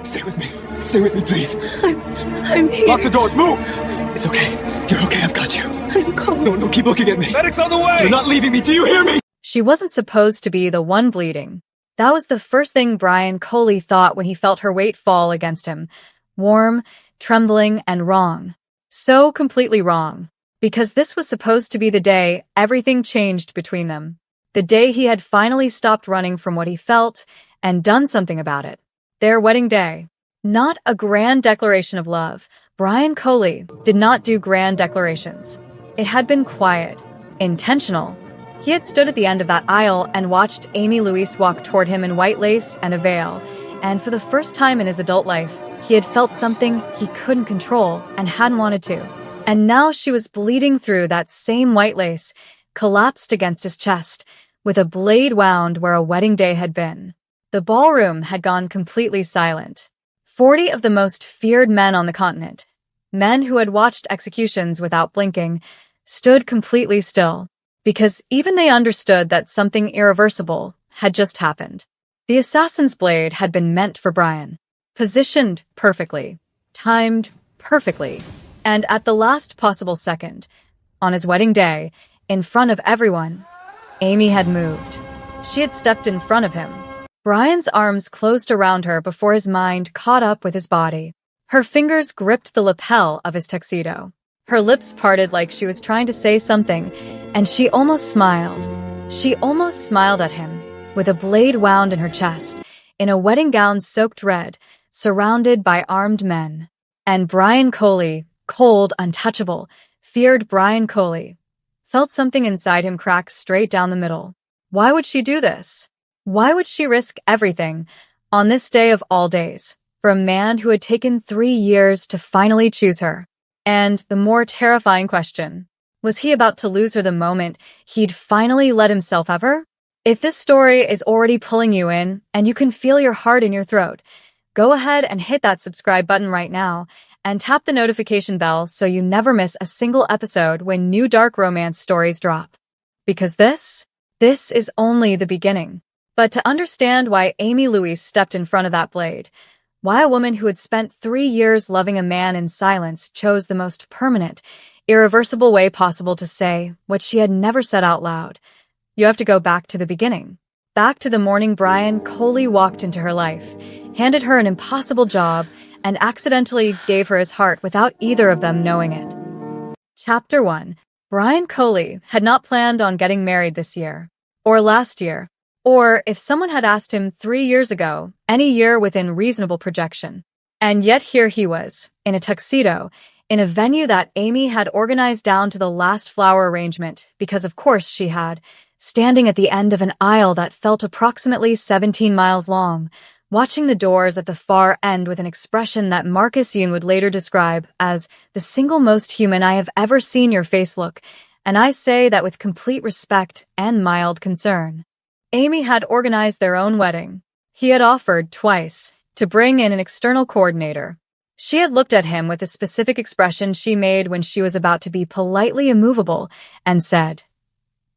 Stay with me. Stay with me, please. I'm here. Lock the doors. Move! It's okay. You're okay. I've got you. I'm cold. No, keep looking at me. Medic's on the way! You're not leaving me. Do you hear me? She wasn't supposed to be the one bleeding. That was the first thing Brian Coley thought when he felt her weight fall against him. Warm, trembling, and wrong. So completely wrong. Because this was supposed to be the day everything changed between them. The day he had finally stopped running from what he felt and done something about it. Their wedding day. Not a grand declaration of love. Brian Coley did not do grand declarations. It had been quiet, intentional. He had stood at the end of that aisle and watched Amy Louise walk toward him in white lace and a veil, and for the first time in his adult life, he had felt something he couldn't control and hadn't wanted to. And now she was bleeding through that same white lace, collapsed against his chest, with a blade wound where a wedding day had been. The ballroom had gone completely silent. 40 of the most feared men on the continent, men who had watched executions without blinking, stood completely still, because even they understood that something irreversible had just happened. The assassin's blade had been meant for Brian, positioned perfectly, timed perfectly, and at the last possible second, on his wedding day, in front of everyone, Amy had moved. She had stepped in front of him. Brian's arms closed around her before his mind caught up with his body. Her fingers gripped the lapel of his tuxedo. Her lips parted like she was trying to say something, and she almost smiled. She almost smiled at him, with a blade wound in her chest, in a wedding gown soaked red, surrounded by armed men. And Brian Coley, cold, untouchable, feared Brian Coley, felt something inside him crack straight down the middle. Why would she do this? Why would she risk everything, on this day of all days, for a man who had taken 3 years to finally choose her? And the more terrifying question, was he about to lose her the moment he'd finally let himself ever? If this story is already pulling you in, and you can feel your heart in your throat, go ahead and hit that subscribe button right now, and tap the notification bell so you never miss a single episode when new dark romance stories drop. Because this is only the beginning. But to understand why Amy Louise stepped in front of that blade, why a woman who had spent 3 years loving a man in silence chose the most permanent, irreversible way possible to say what she had never said out loud, you have to go back to the beginning. Back to the morning Brian Coley walked into her life, handed her an impossible job, and accidentally gave her his heart without either of them knowing it. Chapter 1. Brian Coley had not planned on getting married this year, or last year, or if someone had asked him 3 years ago, any year within reasonable projection. And yet here he was, in a tuxedo, in a venue that Amy had organized down to the last flower arrangement, because of course she had, standing at the end of an aisle that felt approximately 17 miles long, watching the doors at the far end with an expression that Marcus Yoon would later describe as the single most human I have ever seen your face look, and I say that with complete respect and mild concern. Amy had organized their own wedding. He had offered, twice, to bring in an external coordinator. She had looked at him with a specific expression she made when she was about to be politely immovable and said,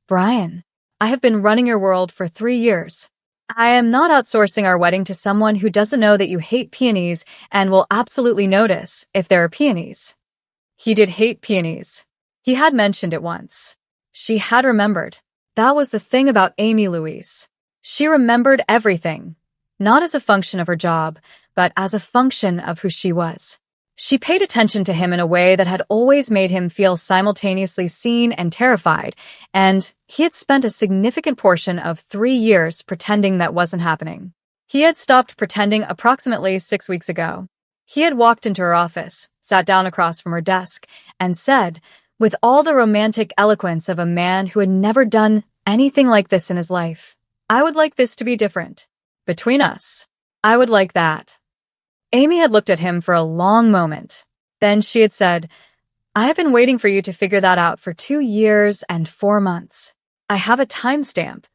"Brian, I have been running your world for 3 years. I am not outsourcing our wedding to someone who doesn't know that you hate peonies and will absolutely notice if there are peonies." He did hate peonies. He had mentioned it once. She had remembered. That was the thing about Amy Louise. She remembered everything, not as a function of her job, but as a function of who she was. She paid attention to him in a way that had always made him feel simultaneously seen and terrified, and he had spent a significant portion of 3 years pretending that wasn't happening. He had stopped pretending approximately 6 weeks ago. He had walked into her office, sat down across from her desk, and said, with all the romantic eloquence of a man who had never done anything like this in his life, "I would like this to be different. Between us, I would like that." Amy had looked at him for a long moment. Then she had said, "I have been waiting for you to figure that out for 2 years and 4 months. I have a timestamp."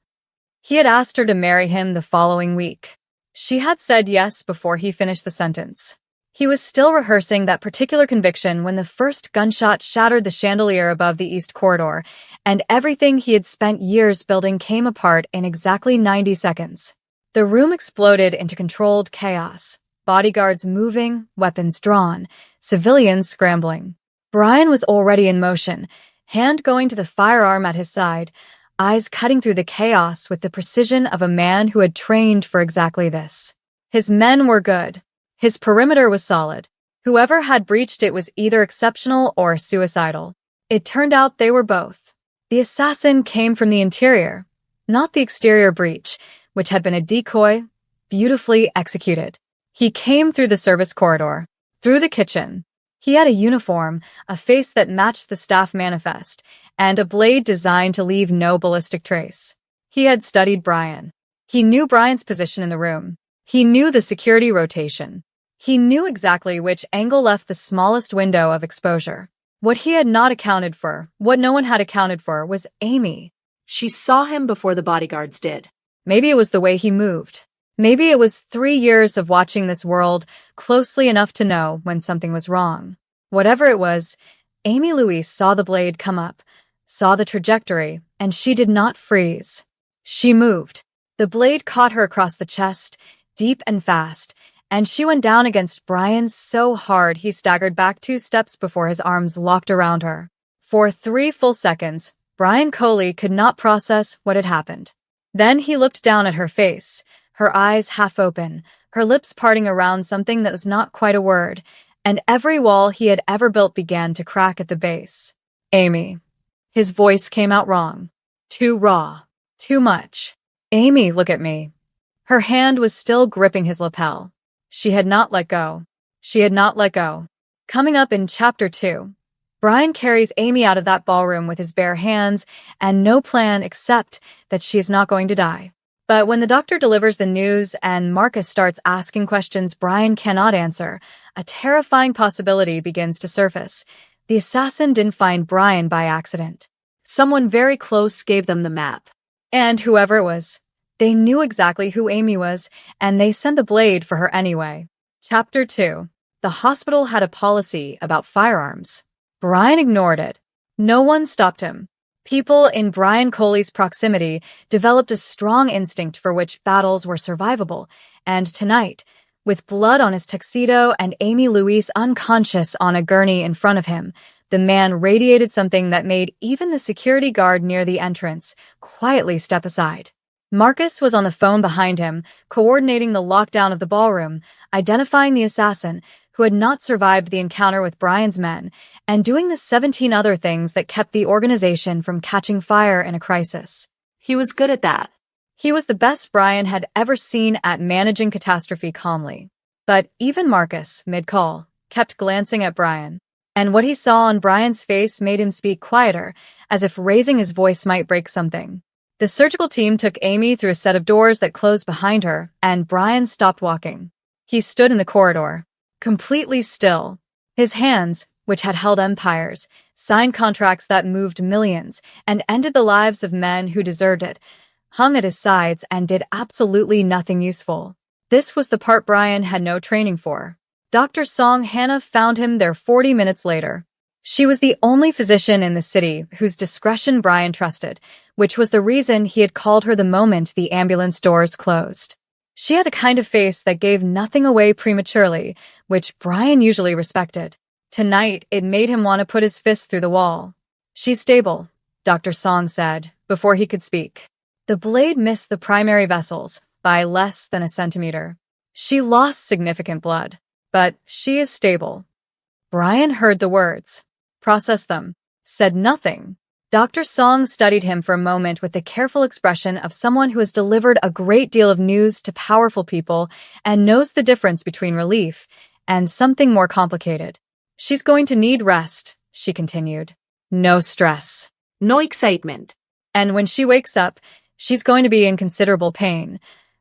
He had asked her to marry him the following week. She had said yes before he finished the sentence. He was still rehearsing that particular conviction when the first gunshot shattered the chandelier above the East Corridor, and everything he had spent years building came apart in exactly 90 seconds. The room exploded into controlled chaos. bodyguards moving, weapons drawn, civilians scrambling. Brian was already in motion, hand going to the firearm at his side, eyes cutting through the chaos with the precision of a man who had trained for exactly this. His men were good. His perimeter was solid. Whoever had breached it was either exceptional or suicidal. It turned out they were both. The assassin came from the interior, not the exterior breach, which had been a decoy, beautifully executed. He came through the service corridor, through the kitchen. He had a uniform, a face that matched the staff manifest, and a blade designed to leave no ballistic trace. He had studied Brian. He knew Brian's position in the room. He knew the security rotation. He knew exactly which angle left the smallest window of exposure. What he had not accounted for, what no one had accounted for, was Amy. She saw him before the bodyguards did. Maybe it was the way he moved. Maybe it was 3 years of watching this world closely enough to know when something was wrong. Whatever it was, Amy Louise saw the blade come up, saw the trajectory, and she did not freeze. She moved. The blade caught her across the chest, deep and fast, and she went down against Brian so hard he staggered back 2 steps before his arms locked around her. For 3 full seconds, Brian Coley could not process what had happened. Then he looked down at her face, her eyes half open, her lips parting around something that was not quite a word, and every wall he had ever built began to crack at the base. Amy. His voice came out wrong. Too raw. Too much. Amy, look at me. Her hand was still gripping his lapel. She had not let go. She had not let go. Coming up in Chapter 2, Brian carries Amy out of that ballroom with his bare hands and no plan except that she is not going to die. But when the doctor delivers the news and Marcus starts asking questions Brian cannot answer, a terrifying possibility begins to surface. The assassin didn't find Brian by accident. Someone very close gave them the map. And whoever it was, they knew exactly who Amy was, and they sent the blade for her anyway. Chapter 2. The hospital had a policy about firearms. Brian ignored it. No one stopped him. People in Brian Coley's proximity developed a strong instinct for which battles were survivable, and tonight, with blood on his tuxedo and Amy Louise unconscious on a gurney in front of him, the man radiated something that made even the security guard near the entrance quietly step aside. Marcus was on the phone behind him, coordinating the lockdown of the ballroom, identifying the assassin, who had not survived the encounter with Brian's men, and doing the 17 other things that kept the organization from catching fire in a crisis. He was good at that. He was the best Brian had ever seen at managing catastrophe calmly. But even Marcus, mid-call, kept glancing at Brian. And what he saw on Brian's face made him speak quieter, as if raising his voice might break something. The surgical team took Amy through a set of doors that closed behind her, and Brian stopped walking. He stood in the corridor, completely still. His hands, which had held empires, signed contracts that moved millions and ended the lives of men who deserved it, hung at his sides and did absolutely nothing useful. This was the part Brian had no training for. Dr. Song Hannah found him there 40 minutes later. She was the only physician in the city whose discretion Brian trusted, which was the reason he had called her the moment the ambulance doors closed. She had the kind of face that gave nothing away prematurely, which Brian usually respected. Tonight, it made him want to put his fist through the wall. "She's stable," Dr. Song said, before he could speak. The blade missed the primary vessels by less than a centimeter. She lost significant blood, but she is stable. Brian heard the words, processed them, said nothing. Dr. Song studied him for a moment with the careful expression of someone who has delivered a great deal of news to powerful people and knows the difference between relief and something more complicated. "She's going to need rest," she continued. "No stress. No excitement. And when she wakes up, she's going to be in considerable pain.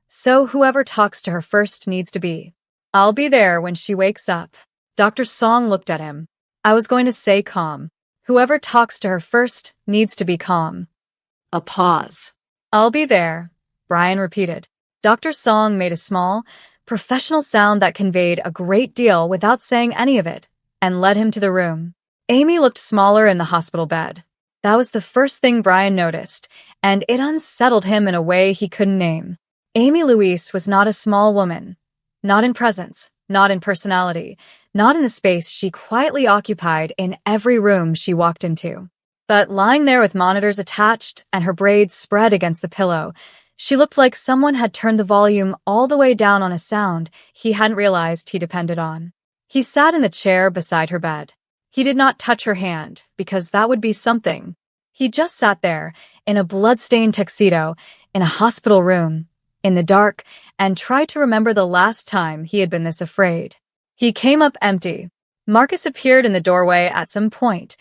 So whoever talks to her first needs to be. I'll be there when she wakes up." Dr. Song looked at him. "I was going to say calm. Whoever talks to her first needs to be calm." A pause. "I'll be there," Brian repeated. Dr. Song made a small, professional sound that conveyed a great deal without saying any of it, and led him to the room. Amy looked smaller in the hospital bed. That was the first thing Brian noticed, and it unsettled him in a way he couldn't name. Amy Louise was not a small woman. Not in presence, not in personality, not in the space she quietly occupied in every room she walked into. But lying there with monitors attached and her braids spread against the pillow, she looked like someone had turned the volume all the way down on a sound he hadn't realized he depended on. He sat in the chair beside her bed. He did not touch her hand, because that would be something. He just sat there, in a blood-stained tuxedo, in a hospital room, in the dark, and tried to remember the last time he had been this afraid. He came up empty. Marcus appeared in the doorway at some point,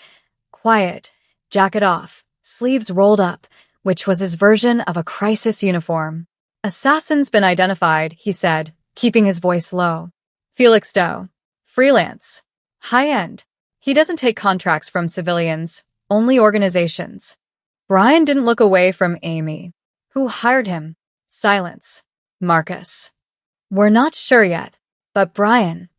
quiet, jacket off, sleeves rolled up, which was his version of a crisis uniform. "Assassin's been identified," he said, keeping his voice low. "Felix Doe. Freelance. High-end. He doesn't take contracts from civilians, only organizations." Brian didn't look away from Amy. "Who hired him?" Silence. "Marcus." "We're not sure yet. But Brian."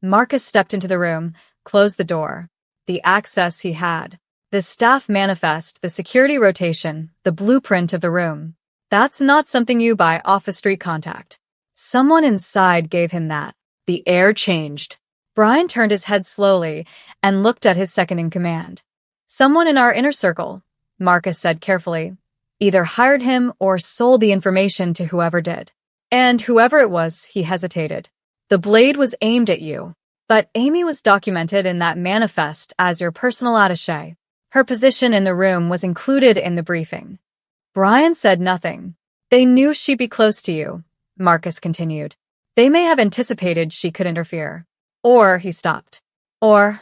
Marcus stepped into the room, closed the door. The access he had. The staff manifest, the security rotation, the blueprint of the room. That's not something you buy off a street contact. Someone inside gave him that. The air changed. Brian turned his head slowly and looked at his second-in-command. "Someone in our inner circle," Marcus said carefully, "either hired him or sold the information to whoever did. And whoever it was, he hesitated. The blade was aimed at you. But Amy was documented in that manifest as your personal attaché. Her position in the room was included in the briefing." Brian said nothing. "They knew she'd be close to you," Marcus continued. "They may have anticipated she could interfere." Or, he stopped. Or,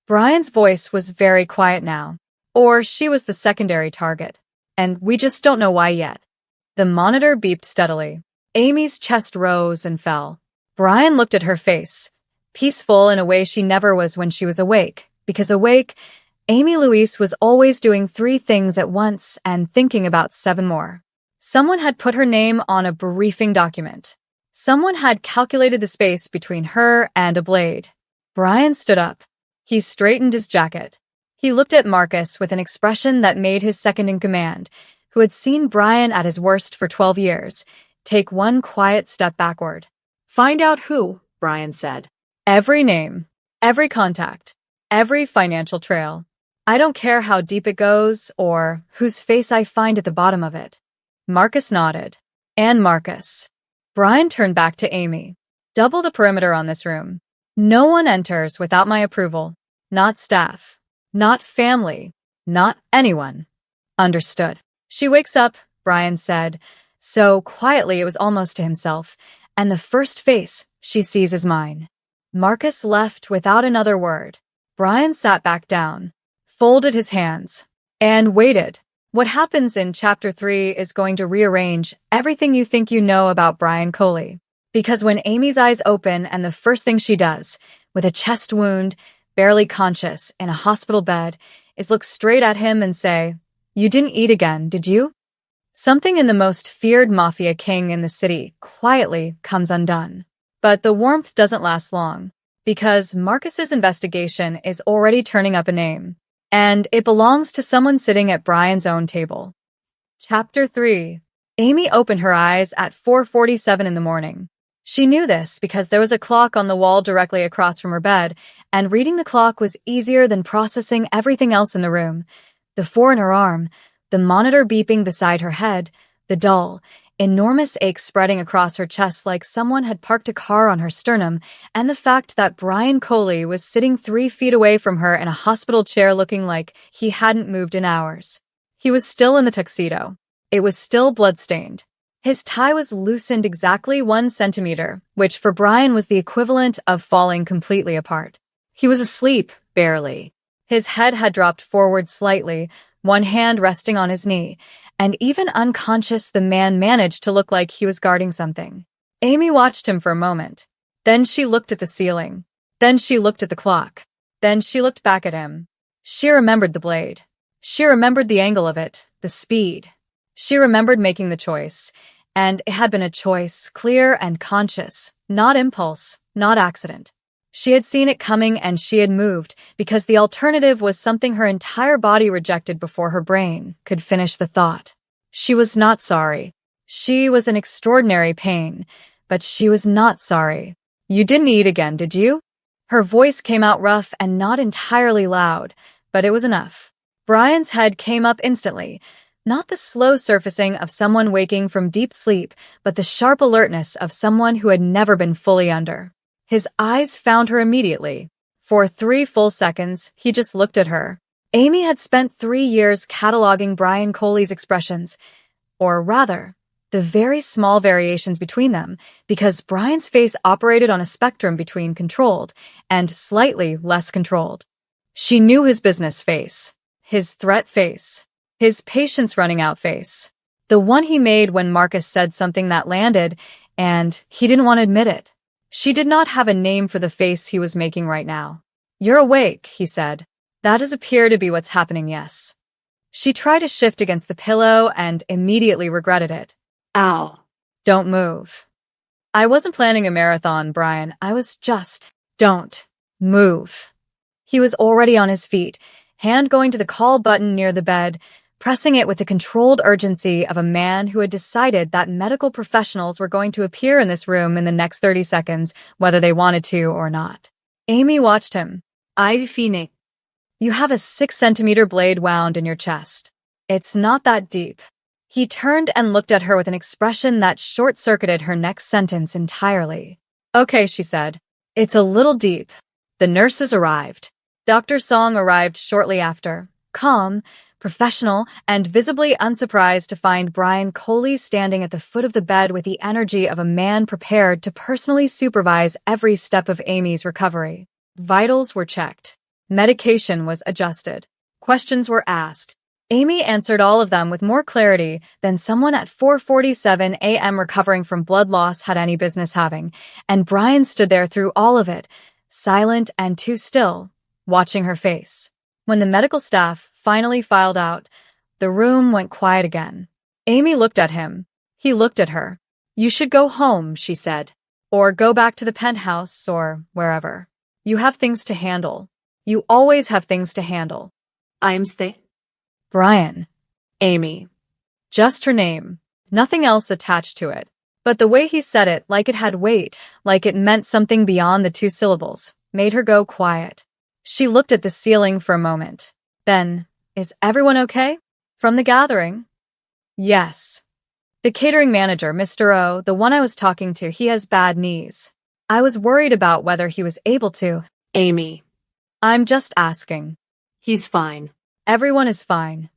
Brian's voice was very quiet now. Or she was the secondary target. And we just don't know why yet. The monitor beeped steadily. Amy's chest rose and fell. Brian looked at her face. Peaceful in a way she never was when she was awake. Because awake, Amy Louise was always doing 3 things at once and thinking about 7 more. Someone had put her name on a briefing document. Someone had calculated the space between her and a blade. Brian stood up. He straightened his jacket. He looked at Marcus with an expression that made his second-in-command, who had seen Brian at his worst for 12 years, take one quiet step backward. "Find out who," Brian said. "Every name, every contact, every financial trail. I don't care how deep it goes or whose face I find at the bottom of it." Marcus nodded. "And Marcus." Brian turned back to Amy. "Double the perimeter on this room. No one enters without my approval. Not staff. Not family. Not anyone." "Understood." "She wakes up," Brian said, so quietly it was almost to himself, "and the first face she sees is mine." Marcus left without another word. Brian sat back down, folded his hands, and waited. What happens in Chapter 3 is going to rearrange everything you think you know about Brian Coley. Because when Amy's eyes open and the first thing she does, with a chest wound, barely conscious, in a hospital bed, is look straight at him and say, "You didn't eat again, did you?" Something in the most feared Mafia king in the city quietly comes undone. But the warmth doesn't last long, because Marcus's investigation is already turning up a name. And it belongs to someone sitting at Brian's own table. Chapter 3. Amy opened her eyes at 4:47 in the morning. She knew this because there was a clock on the wall directly across from her bed, and reading the clock was easier than processing everything else in the room. The 4 in her arm, the monitor beeping beside her head, the dull, enormous ache spreading across her chest like someone had parked a car on her sternum, and the fact that Brian Coley was sitting 3 feet away from her in a hospital chair looking like he hadn't moved in hours. He was still in the tuxedo. It was still bloodstained. His tie was loosened exactly 1 centimeter, which for Brian was the equivalent of falling completely apart. He was asleep, barely. His head had dropped forward slightly, one hand resting on his knee, and even unconscious, the man managed to look like he was guarding something. Amy watched him for a moment. Then she looked at the ceiling. Then she looked at the clock. Then she looked back at him. She remembered the blade. She remembered the angle of it, the speed. She remembered making the choice. And it had been a choice, clear and conscious, not impulse, not accident. She had seen it coming and she had moved, because the alternative was something her entire body rejected before her brain could finish the thought. She was not sorry. She was in extraordinary pain, but she was not sorry. You didn't eat again, did you? Her voice came out rough and not entirely loud, but it was enough. Brian's head came up instantly. Not the slow surfacing of someone waking from deep sleep, but the sharp alertness of someone who had never been fully under. His eyes found her immediately. For 3 full seconds, he just looked at her. Amy had spent 3 years cataloging Brian Coley's expressions, or rather, the very small variations between them, because Brian's face operated on a spectrum between controlled and slightly less controlled. She knew his business face, his threat face, his patience running out face, the one he made when Marcus said something that landed, and he didn't want to admit it. She did not have a name for the face he was making right now. You're awake, he said. That does appear to be what's happening, yes. She tried to shift against the pillow and immediately regretted it. Ow. Don't move. I wasn't planning a marathon, Brian. I was just... Don't move. He was already on his feet, hand going to the call button near the bed, pressing it with the controlled urgency of a man who had decided that medical professionals were going to appear in this room in the next 30 seconds, whether they wanted to or not. Amy watched him. I've Phoenix. You have a 6-centimeter blade wound in your chest. It's not that deep. He turned and looked at her with an expression that short-circuited her next sentence entirely. Okay, she said. It's a little deep. The nurses arrived. Dr. Song arrived shortly after, calm, professional, and visibly unsurprised to find Brian Coley standing at the foot of the bed with the energy of a man prepared to personally supervise every step of Amy's recovery. Vitals were checked. Medication was adjusted. Questions were asked. Amy answered all of them with more clarity than someone at 4:47 a.m. recovering from blood loss had any business having, and Brian stood there through all of it, silent and too still, watching her face. When the medical staff finally filed out, the room went quiet again. Amy looked at him. He looked at her. You should go home, she said. Or go back to the penthouse or wherever. You have things to handle. You always have things to handle. I'm stay. Brian. Amy. Just her name. Nothing else attached to it. But the way he said it, like it had weight, like it meant something beyond the 2 syllables, made her go quiet. She looked at the ceiling for a moment. Then, is everyone okay? From the gathering? Yes. The catering manager, Mr. O, the one I was talking to, he has bad knees. I was worried about whether he was able to. Amy. I'm just asking. He's fine. Everyone is fine.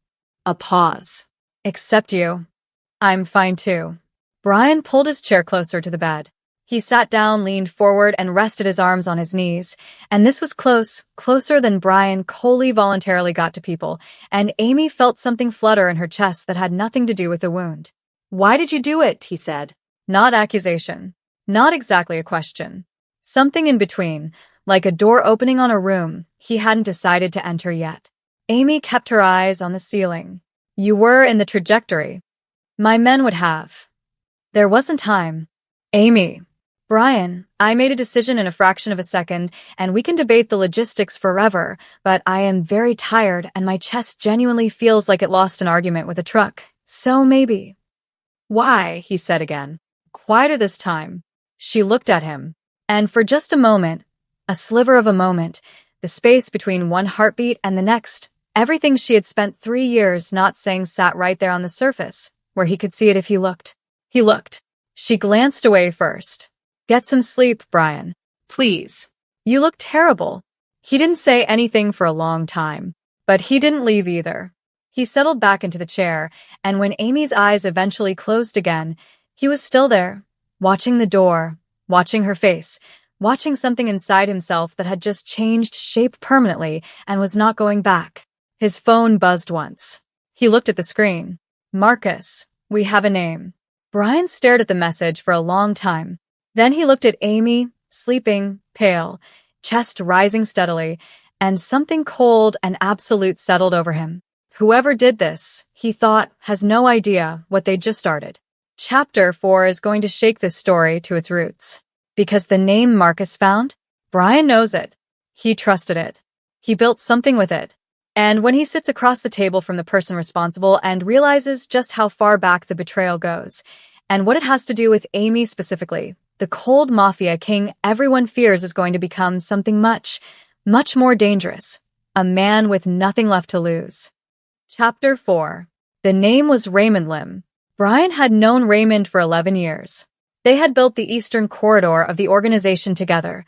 A pause. Except you. I'm fine too. Brian pulled his chair closer to the bed. He sat down, leaned forward, and rested his arms on his knees. And this was closer than Brian Coley voluntarily got to people, and Amy felt something flutter in her chest that had nothing to do with the wound. Why did you do it? He said. Not accusation. Not exactly a question. Something in between, like a door opening on a room he hadn't decided to enter yet. Amy kept her eyes on the ceiling. You were in the trajectory. My men would have. There wasn't time. Amy. Brian, I made a decision in a fraction of a second, and we can debate the logistics forever, but I am very tired and my chest genuinely feels like it lost an argument with a truck. So maybe. Why? He said again. Quieter this time. She looked at him. And for just a moment, a sliver of a moment, the space between one heartbeat and the next, everything she had spent 3 years not saying sat right there on the surface, where he could see it if he looked. He looked. She glanced away first. Get some sleep, Brian. Please. You look terrible. He didn't say anything for a long time, but he didn't leave either. He settled back into the chair, and when Amy's eyes eventually closed again, he was still there, watching the door, watching her face, watching something inside himself that had just changed shape permanently and was not going back. His phone buzzed once. He looked at the screen. Marcus, we have a name. Brian stared at the message for a long time. Then he looked at Amy, sleeping, pale, chest rising steadily, and something cold and absolute settled over him. Whoever did this, he thought, has no idea what they just started. Chapter 4 is going to shake this story to its roots. Because the name Marcus found, Brian knows it. He trusted it. He built something with it. And when he sits across the table from the person responsible and realizes just how far back the betrayal goes, and what it has to do with Amy specifically, The cold Mafia king everyone fears is going to become something much, much more dangerous. A man with nothing left to lose. Chapter 4. The name was Raymond Lim. Brian had known Raymond for 11 years. They had built the eastern corridor of the organization together.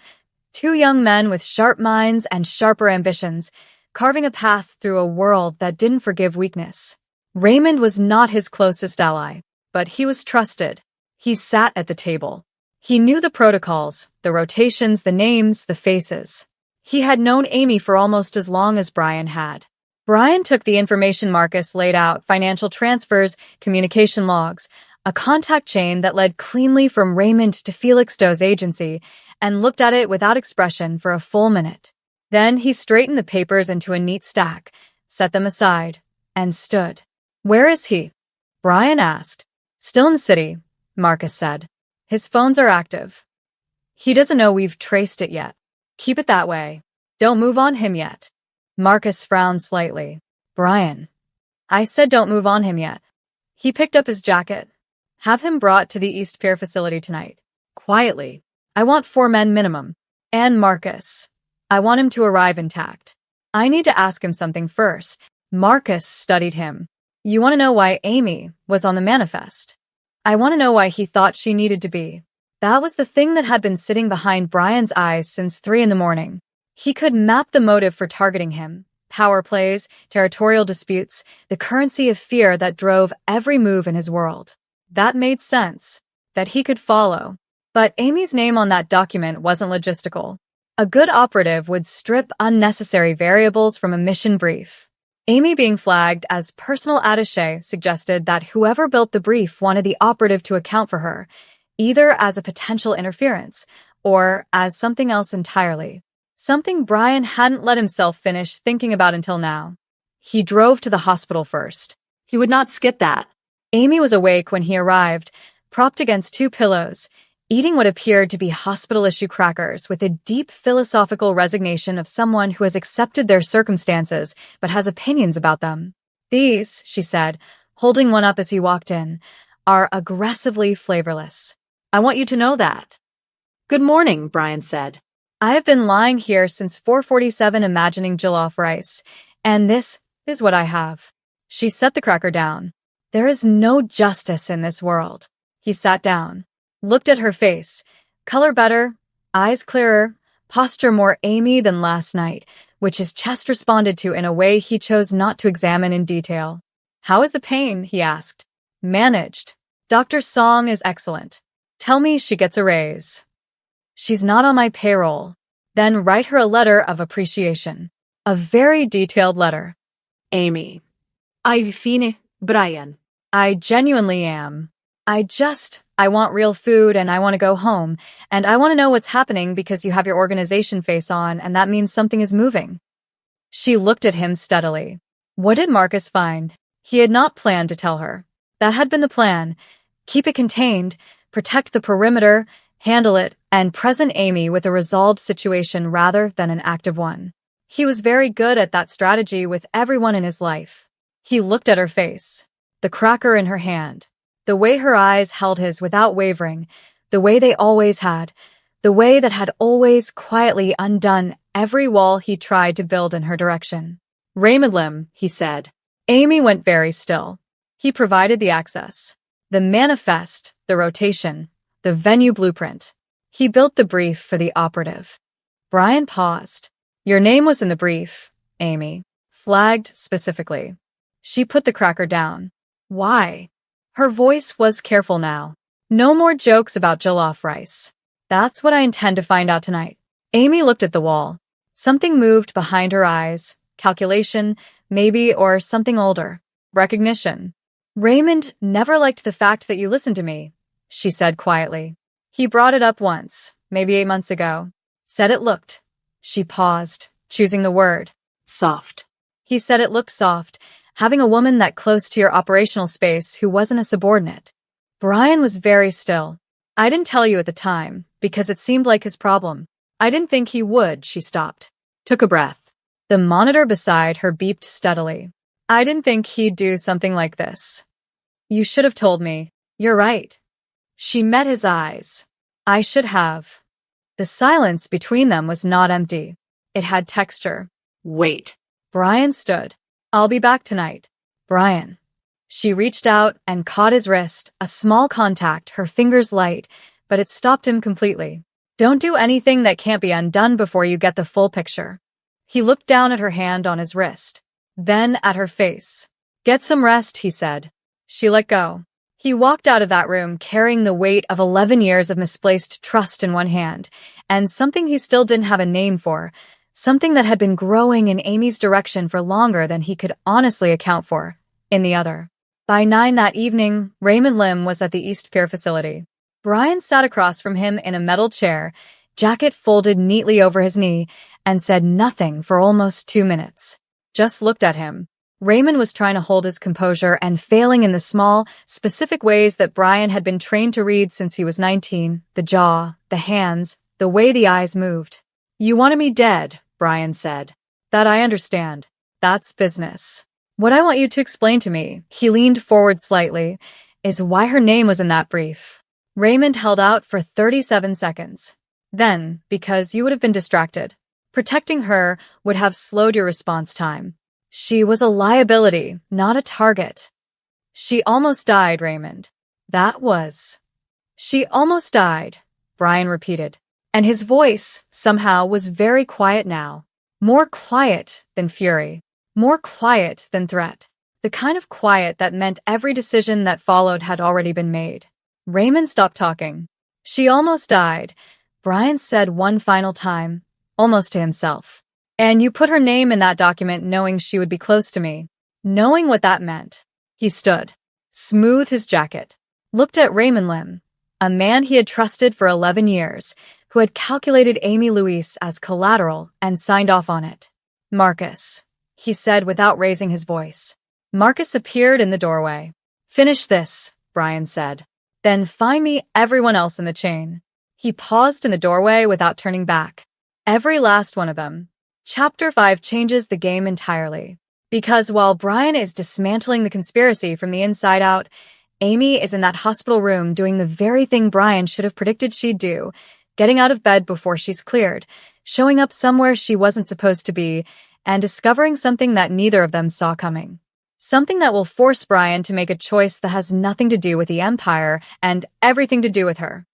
Two young men with sharp minds and sharper ambitions, carving a path through a world that didn't forgive weakness. Raymond was not his closest ally, but he was trusted. He sat at the table. He knew the protocols, the rotations, the names, the faces. He had known Amy for almost as long as Brian had. Brian took the information Marcus laid out, financial transfers, communication logs, a contact chain that led cleanly from Raymond to Felix Doe's agency, and looked at it without expression for a full minute. Then he straightened the papers into a neat stack, set them aside, and stood. "Where is he?" Brian asked. "Still in the city," Marcus said. "His phones are active. He doesn't know we've traced it yet. Keep it that way. Don't move on him yet." Marcus frowned slightly. "Brian, I said don't move on him yet." He picked up his jacket. "Have him brought to the East Pier facility tonight. Quietly. I want 4 men minimum. And Marcus. I want him to arrive intact. I need to ask him something first." Marcus studied him. "You want to know why Amy was on the manifest?" "I want to know why he thought she needed to be." That was the thing that had been sitting behind Brian's eyes since 3 in the morning. He could map the motive for targeting him. Power plays, territorial disputes, the currency of fear that drove every move in his world. That made sense. That he could follow. But Amy's name on that document wasn't logistical. A good operative would strip unnecessary variables from a mission brief. Amy being flagged as personal attaché suggested that whoever built the brief wanted the operative to account for her, either as a potential interference or as something else entirely. Something Brian hadn't let himself finish thinking about until now. He drove to the hospital first. He would not skip that. Amy was awake when he arrived, propped against 2 pillows, eating what appeared to be hospital-issue crackers with a deep philosophical resignation of someone who has accepted their circumstances but has opinions about them. "These," she said, holding one up as he walked in, "are aggressively flavorless. I want you to know that." "Good morning," Brian said. "I have been lying here since 4:47 imagining jollof rice, and this is what I have." She set the cracker down. "There is no justice in this world." He sat down, looked at her face, color better, eyes clearer, posture more Amy than last night, which his chest responded to in a way he chose not to examine in detail. "How is the pain?" he asked. "Managed. Dr. Song is excellent. Tell me she gets a raise." "She's not on my payroll." "Then write her a letter of appreciation. A very detailed letter." Amy. "Ai fine, Brian." "I genuinely am. I want real food and I want to go home, and I want to know what's happening because you have your organization face on and that means something is moving." She looked at him steadily. What did Marcus find? He had not planned to tell her. That had been the plan. Keep it contained, protect the perimeter, handle it, and present Amy with a resolved situation rather than an active one. He was very good at that strategy with everyone in his life. He looked at her face, the cracker in her hand, the way her eyes held his without wavering, the way they always had, the way that had always quietly undone every wall he tried to build in her direction. "Raymond Lim," he said. Amy went very still. He provided the access, the manifest, the rotation, the venue blueprint. He built the brief for the operative. Brian paused. "Your name was in the brief, Amy. Flagged specifically." She put the cracker down. "Why?" Her voice was careful now. "No more jokes about jollof rice." "That's what I intend to find out tonight." Amy looked at the wall. Something moved behind her eyes. Calculation, maybe, or something older. Recognition. "Raymond never liked the fact that you listened to me," she said quietly. "He brought it up once, maybe 8 months ago. Said it looked." She paused, choosing the word. "Soft." He said it looked soft, having a woman that close to your operational space who wasn't a subordinate. Brian was very still. "I didn't tell you at the time, because it seemed like his problem. I didn't think he would," she stopped. Took a breath. The monitor beside her beeped steadily. "I didn't think he'd do something like this. You should have told me. You're right." She met his eyes. I should have. The silence between them was not empty. It had texture. Wait. Brian stood. I'll be back tonight. Brian. She reached out and caught his wrist, a small contact, her fingers light, but it stopped him completely. Don't do anything that can't be undone before you get the full picture. He looked down at her hand on his wrist, then at her face. Get some rest, he said. She let go. He walked out of that room carrying the weight of 11 years of misplaced trust in one hand, and something he still didn't have a name for, something that had been growing in Amy's direction for longer than he could honestly account for, in the other. By 9 that evening, Raymond Lim was at the East Pier facility. Brian sat across from him in a metal chair, jacket folded neatly over his knee, and said nothing for almost 2 minutes. Just looked at him. Raymond was trying to hold his composure and failing in the small, specific ways that Brian had been trained to read since he was 19, the jaw, the hands, the way the eyes moved. You wanted me dead, Brian said. That I understand. That's business. What I want you to explain to me, he leaned forward slightly, is why her name was in that brief. Raymond held out for 37 seconds. Then, because you would have been distracted. Protecting her would have slowed your response time. She was a liability, not a target. She almost died, Raymond. That was. She almost died, Brian repeated. And his voice, somehow, was very quiet now. More quiet than fury. More quiet than threat. The kind of quiet that meant every decision that followed had already been made. Raymond stopped talking. She almost died, Brian said one final time, almost to himself. And you put her name in that document knowing she would be close to me. Knowing what that meant. He stood, smoothed his jacket, looked at Raymond Lim, a man he had trusted for 11 years, who had calculated Amy Louise as collateral and signed off on it. Marcus, he said without raising his voice. Marcus appeared in the doorway. Finish this, Brian said. Then find me everyone else in the chain. He paused in the doorway without turning back. Every last one of them. Chapter 5 changes the game entirely. Because while Brian is dismantling the conspiracy from the inside out, Amy is in that hospital room doing the very thing Brian should have predicted she'd do, getting out of bed before she's cleared, showing up somewhere she wasn't supposed to be, and discovering something that neither of them saw coming. Something that will force Brian to make a choice that has nothing to do with the Empire and everything to do with her.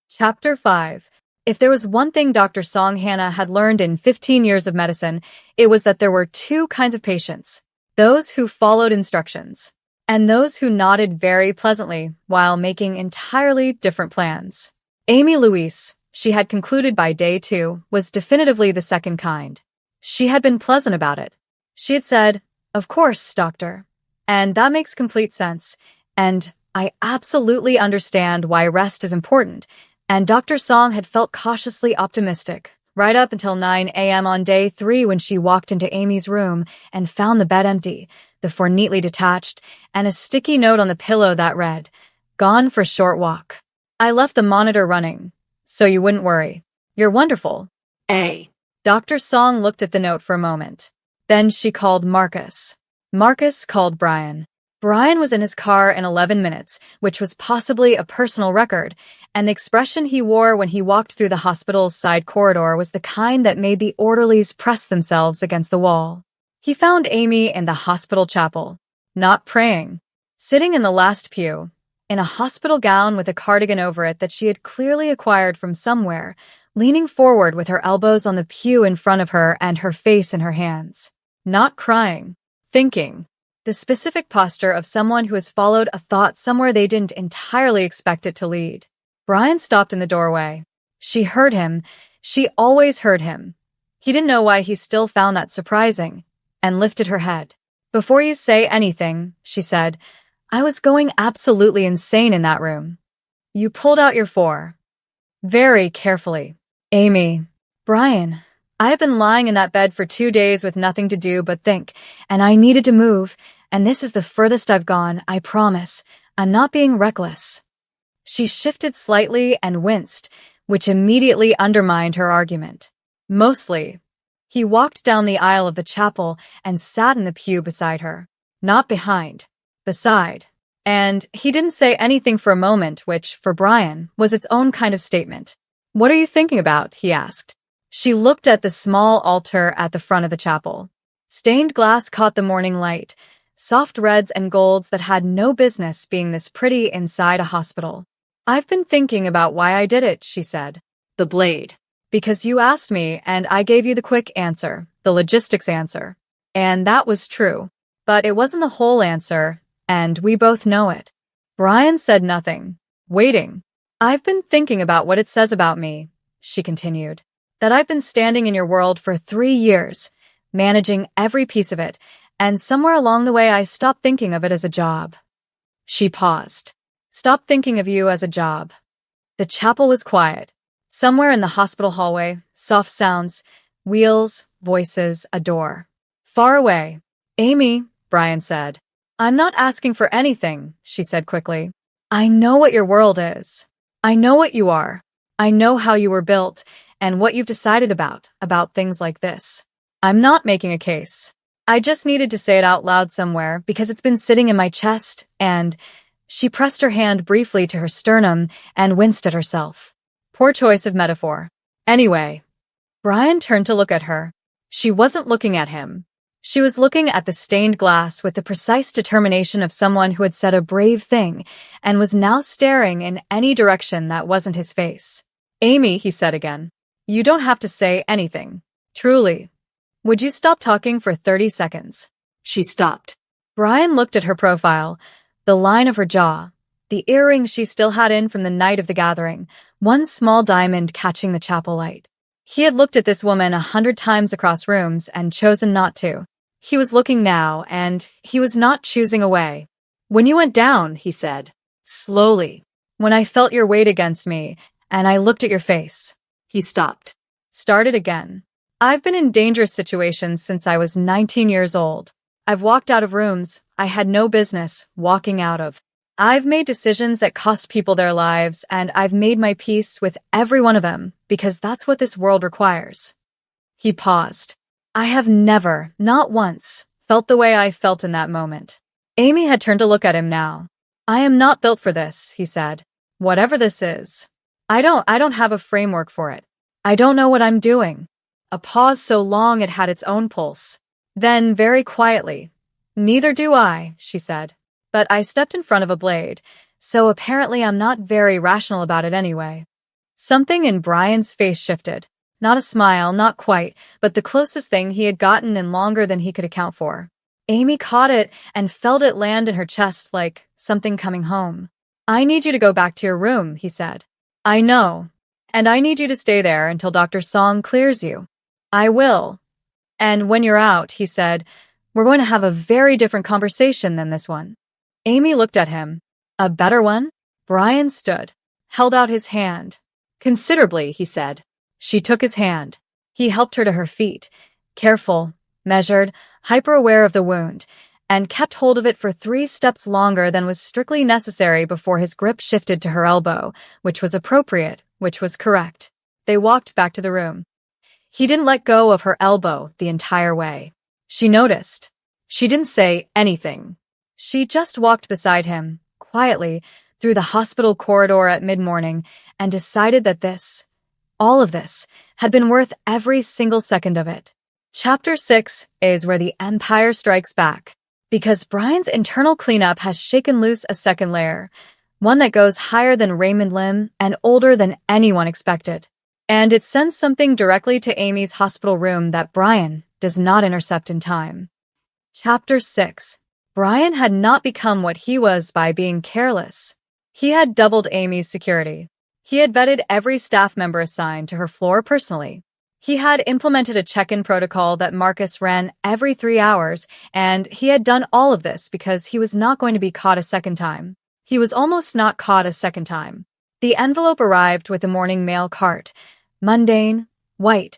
Chapter 5. If there was one thing Dr. Song Hannah had learned in 15 years of medicine, it was that there were two kinds of patients. Those who followed instructions, and those who nodded very pleasantly while making entirely different plans. Amy Louise, she had concluded by day 2, was definitively the second kind. She had been pleasant about it. She had said, "Of course, doctor. And that makes complete sense. And I absolutely understand why rest is important." And Dr. Song had felt cautiously optimistic, right up until 9 a.m. on day 3 when she walked into Amy's room and found the bed empty, the floor neatly detached, and a sticky note on the pillow that read, "Gone for short walk. I left the monitor running, so you wouldn't worry. You're wonderful." Dr. Song looked at the note for a moment. Then she called Marcus. Marcus called Brian. Brian was in his car in 11 minutes, which was possibly a personal record, and the expression he wore when he walked through the hospital's side corridor was the kind that made the orderlies press themselves against the wall. He found Amy in the hospital chapel, not praying, sitting in the last pew, in a hospital gown with a cardigan over it that she had clearly acquired from somewhere, leaning forward with her elbows on the pew in front of her and her face in her hands. Not crying, thinking. The specific posture of someone who has followed a thought somewhere they didn't entirely expect it to lead. Brian stopped in the doorway. She heard him. She always heard him. He didn't know why he still found that surprising, and lifted her head. "Before you say anything," she said, "I was going absolutely insane in that room. You pulled out your 4. Very carefully. Amy." "Brian, I have been lying in that bed for 2 days with nothing to do but think, and I needed to move, and this is the furthest I've gone, I promise. I'm not being reckless." She shifted slightly and winced, which immediately undermined her argument. Mostly. He walked down the aisle of the chapel and sat in the pew beside her. Not behind. Beside. And he didn't say anything for a moment, which, for Brian, was its own kind of statement. "What are you thinking about?" he asked. She looked at the small altar at the front of the chapel. Stained glass caught the morning light, soft reds and golds that had no business being this pretty inside a hospital. "I've been thinking about why I did it," she said. The blade. "Because you asked me, and I gave you the quick answer, the logistics answer. And that was true. But it wasn't the whole answer, and we both know it." Brian said nothing, waiting. "I've been thinking about what it says about me," she continued. "That I've been standing in your world for 3 years, managing every piece of it, and somewhere along the way I stopped thinking of it as a job." She paused. "Stopped thinking of you as a job." The chapel was quiet. Somewhere in the hospital hallway, soft sounds, wheels, voices, a door. Far away. "Amy," Brian said. "I'm not asking for anything," she said quickly. "I know what your world is. I know what you are. I know how you were built, and what you've decided about things like this. I'm not making a case. I just needed to say it out loud somewhere because it's been sitting in my chest, and—" She pressed her hand briefly to her sternum and winced at herself. Poor choice of metaphor. "Anyway." Brian turned to look at her. She wasn't looking at him. She was looking at the stained glass with the precise determination of someone who had said a brave thing and was now staring in any direction that wasn't his face. "Amy," he said again, "you don't have to say anything. Truly. Would you stop talking for 30 seconds? She stopped. Brian looked at her profile, the line of her jaw, the earring she still had in from the night of the gathering, one small diamond catching the chapel light. He had looked at this woman 100 times across rooms and chosen not to. He was looking now, and he was not choosing away. "When you went down," he said, slowly, "when I felt your weight against me, and I looked at your face." He stopped. Started again. "I've been in dangerous situations since I was 19 years old. I've walked out of rooms I had no business walking out of. I've made decisions that cost people their lives, and I've made my peace with every one of them because that's what this world requires." He paused. "I have never, not once, felt the way I felt in that moment." Amy had turned to look at him now. "I am not built for this," he said. "Whatever this is. I don't have a framework for it. I don't know what I'm doing." A pause so long it had its own pulse. Then, very quietly, "Neither do I," she said. "But I stepped in front of a blade, so apparently I'm not very rational about it anyway." Something in Brian's face shifted. Not a smile, not quite, but the closest thing he had gotten in longer than he could account for. Amy caught it and felt it land in her chest like something coming home. "I need you to go back to your room," he said. "I know. And I need you to stay there until Dr. Song clears you." "I will. And when you're out," he said, "we're going to have a very different conversation than this one." Amy looked at him. "A better one?" Brian stood, held out his hand. "Considerably," he said. She took his hand. He helped her to her feet, careful, measured, hyper-aware of the wound, and kept hold of it for 3 steps longer than was strictly necessary before his grip shifted to her elbow, which was appropriate, which was correct. They walked back to the room. He didn't let go of her elbow the entire way. She noticed. She didn't say anything. She just walked beside him, quietly, through the hospital corridor at mid-morning, and decided that this, all of this, had been worth every single second of it. Chapter 6 is where the Empire strikes back, because Brian's internal cleanup has shaken loose a second layer, one that goes higher than Raymond Lim and older than anyone expected. And it sends something directly to Amy's hospital room that Brian does not intercept in time. Chapter 6. Brian had not become what he was by being careless. He had doubled Amy's security. He had vetted every staff member assigned to her floor personally. He had implemented a check-in protocol that Marcus ran every 3 hours, and he had done all of this because he was not going to be caught a second time. He was almost not caught a second time. The envelope arrived with the morning mail cart, mundane, white,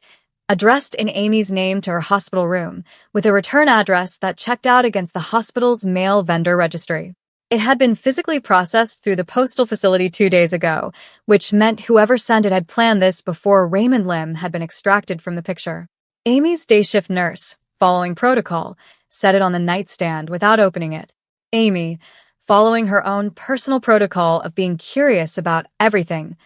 addressed in Amy's name to her hospital room, with a return address that checked out against the hospital's mail vendor registry. It had been physically processed through the postal facility 2 days ago, which meant whoever sent it had planned this before Raymond Lim had been extracted from the picture. Amy's day shift nurse, following protocol, set it on the nightstand without opening it. Amy, following her own personal protocol of being curious about everything,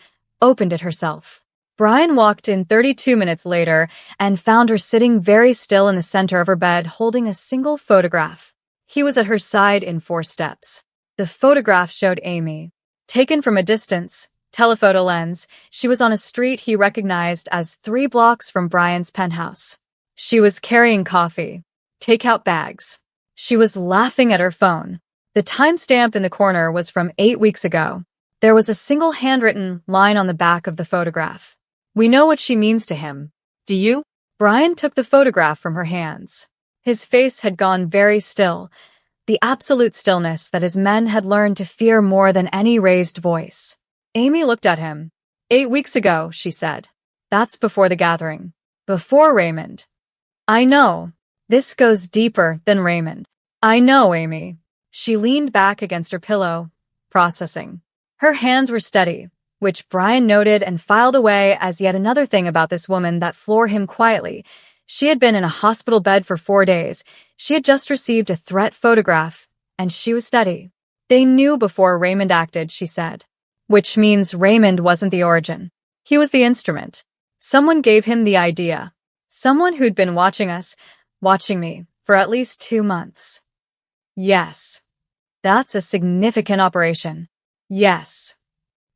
opened it herself. Brian walked in 32 minutes later and found her sitting very still in the center of her bed holding a single photograph. He was at her side in 4 steps. The photograph showed Amy. Taken from a distance, telephoto lens, she was on a street he recognized as 3 blocks from Brian's penthouse. She was carrying coffee, takeout bags. She was laughing at her phone. The timestamp in the corner was from 8 weeks ago. There was a single handwritten line on the back of the photograph. "We know what she means to him. Do you?" Brian took the photograph from her hands. His face had gone very still, the absolute stillness that his men had learned to fear more than any raised voice. Amy looked at him. 8 weeks ago, she said. That's before the gathering. Before Raymond. I know. This goes deeper than Raymond. I know, Amy. She leaned back against her pillow, processing. Her hands were steady, which Brian noted and filed away as yet another thing about this woman that floored him quietly. She had been in a hospital bed for 4 days. She had just received a threat photograph, and she was steady. They knew before Raymond acted, she said. Which means Raymond wasn't the origin. He was the instrument. Someone gave him the idea. Someone who'd been watching us, watching me, for at least 2 months. Yes. That's a significant operation. Yes.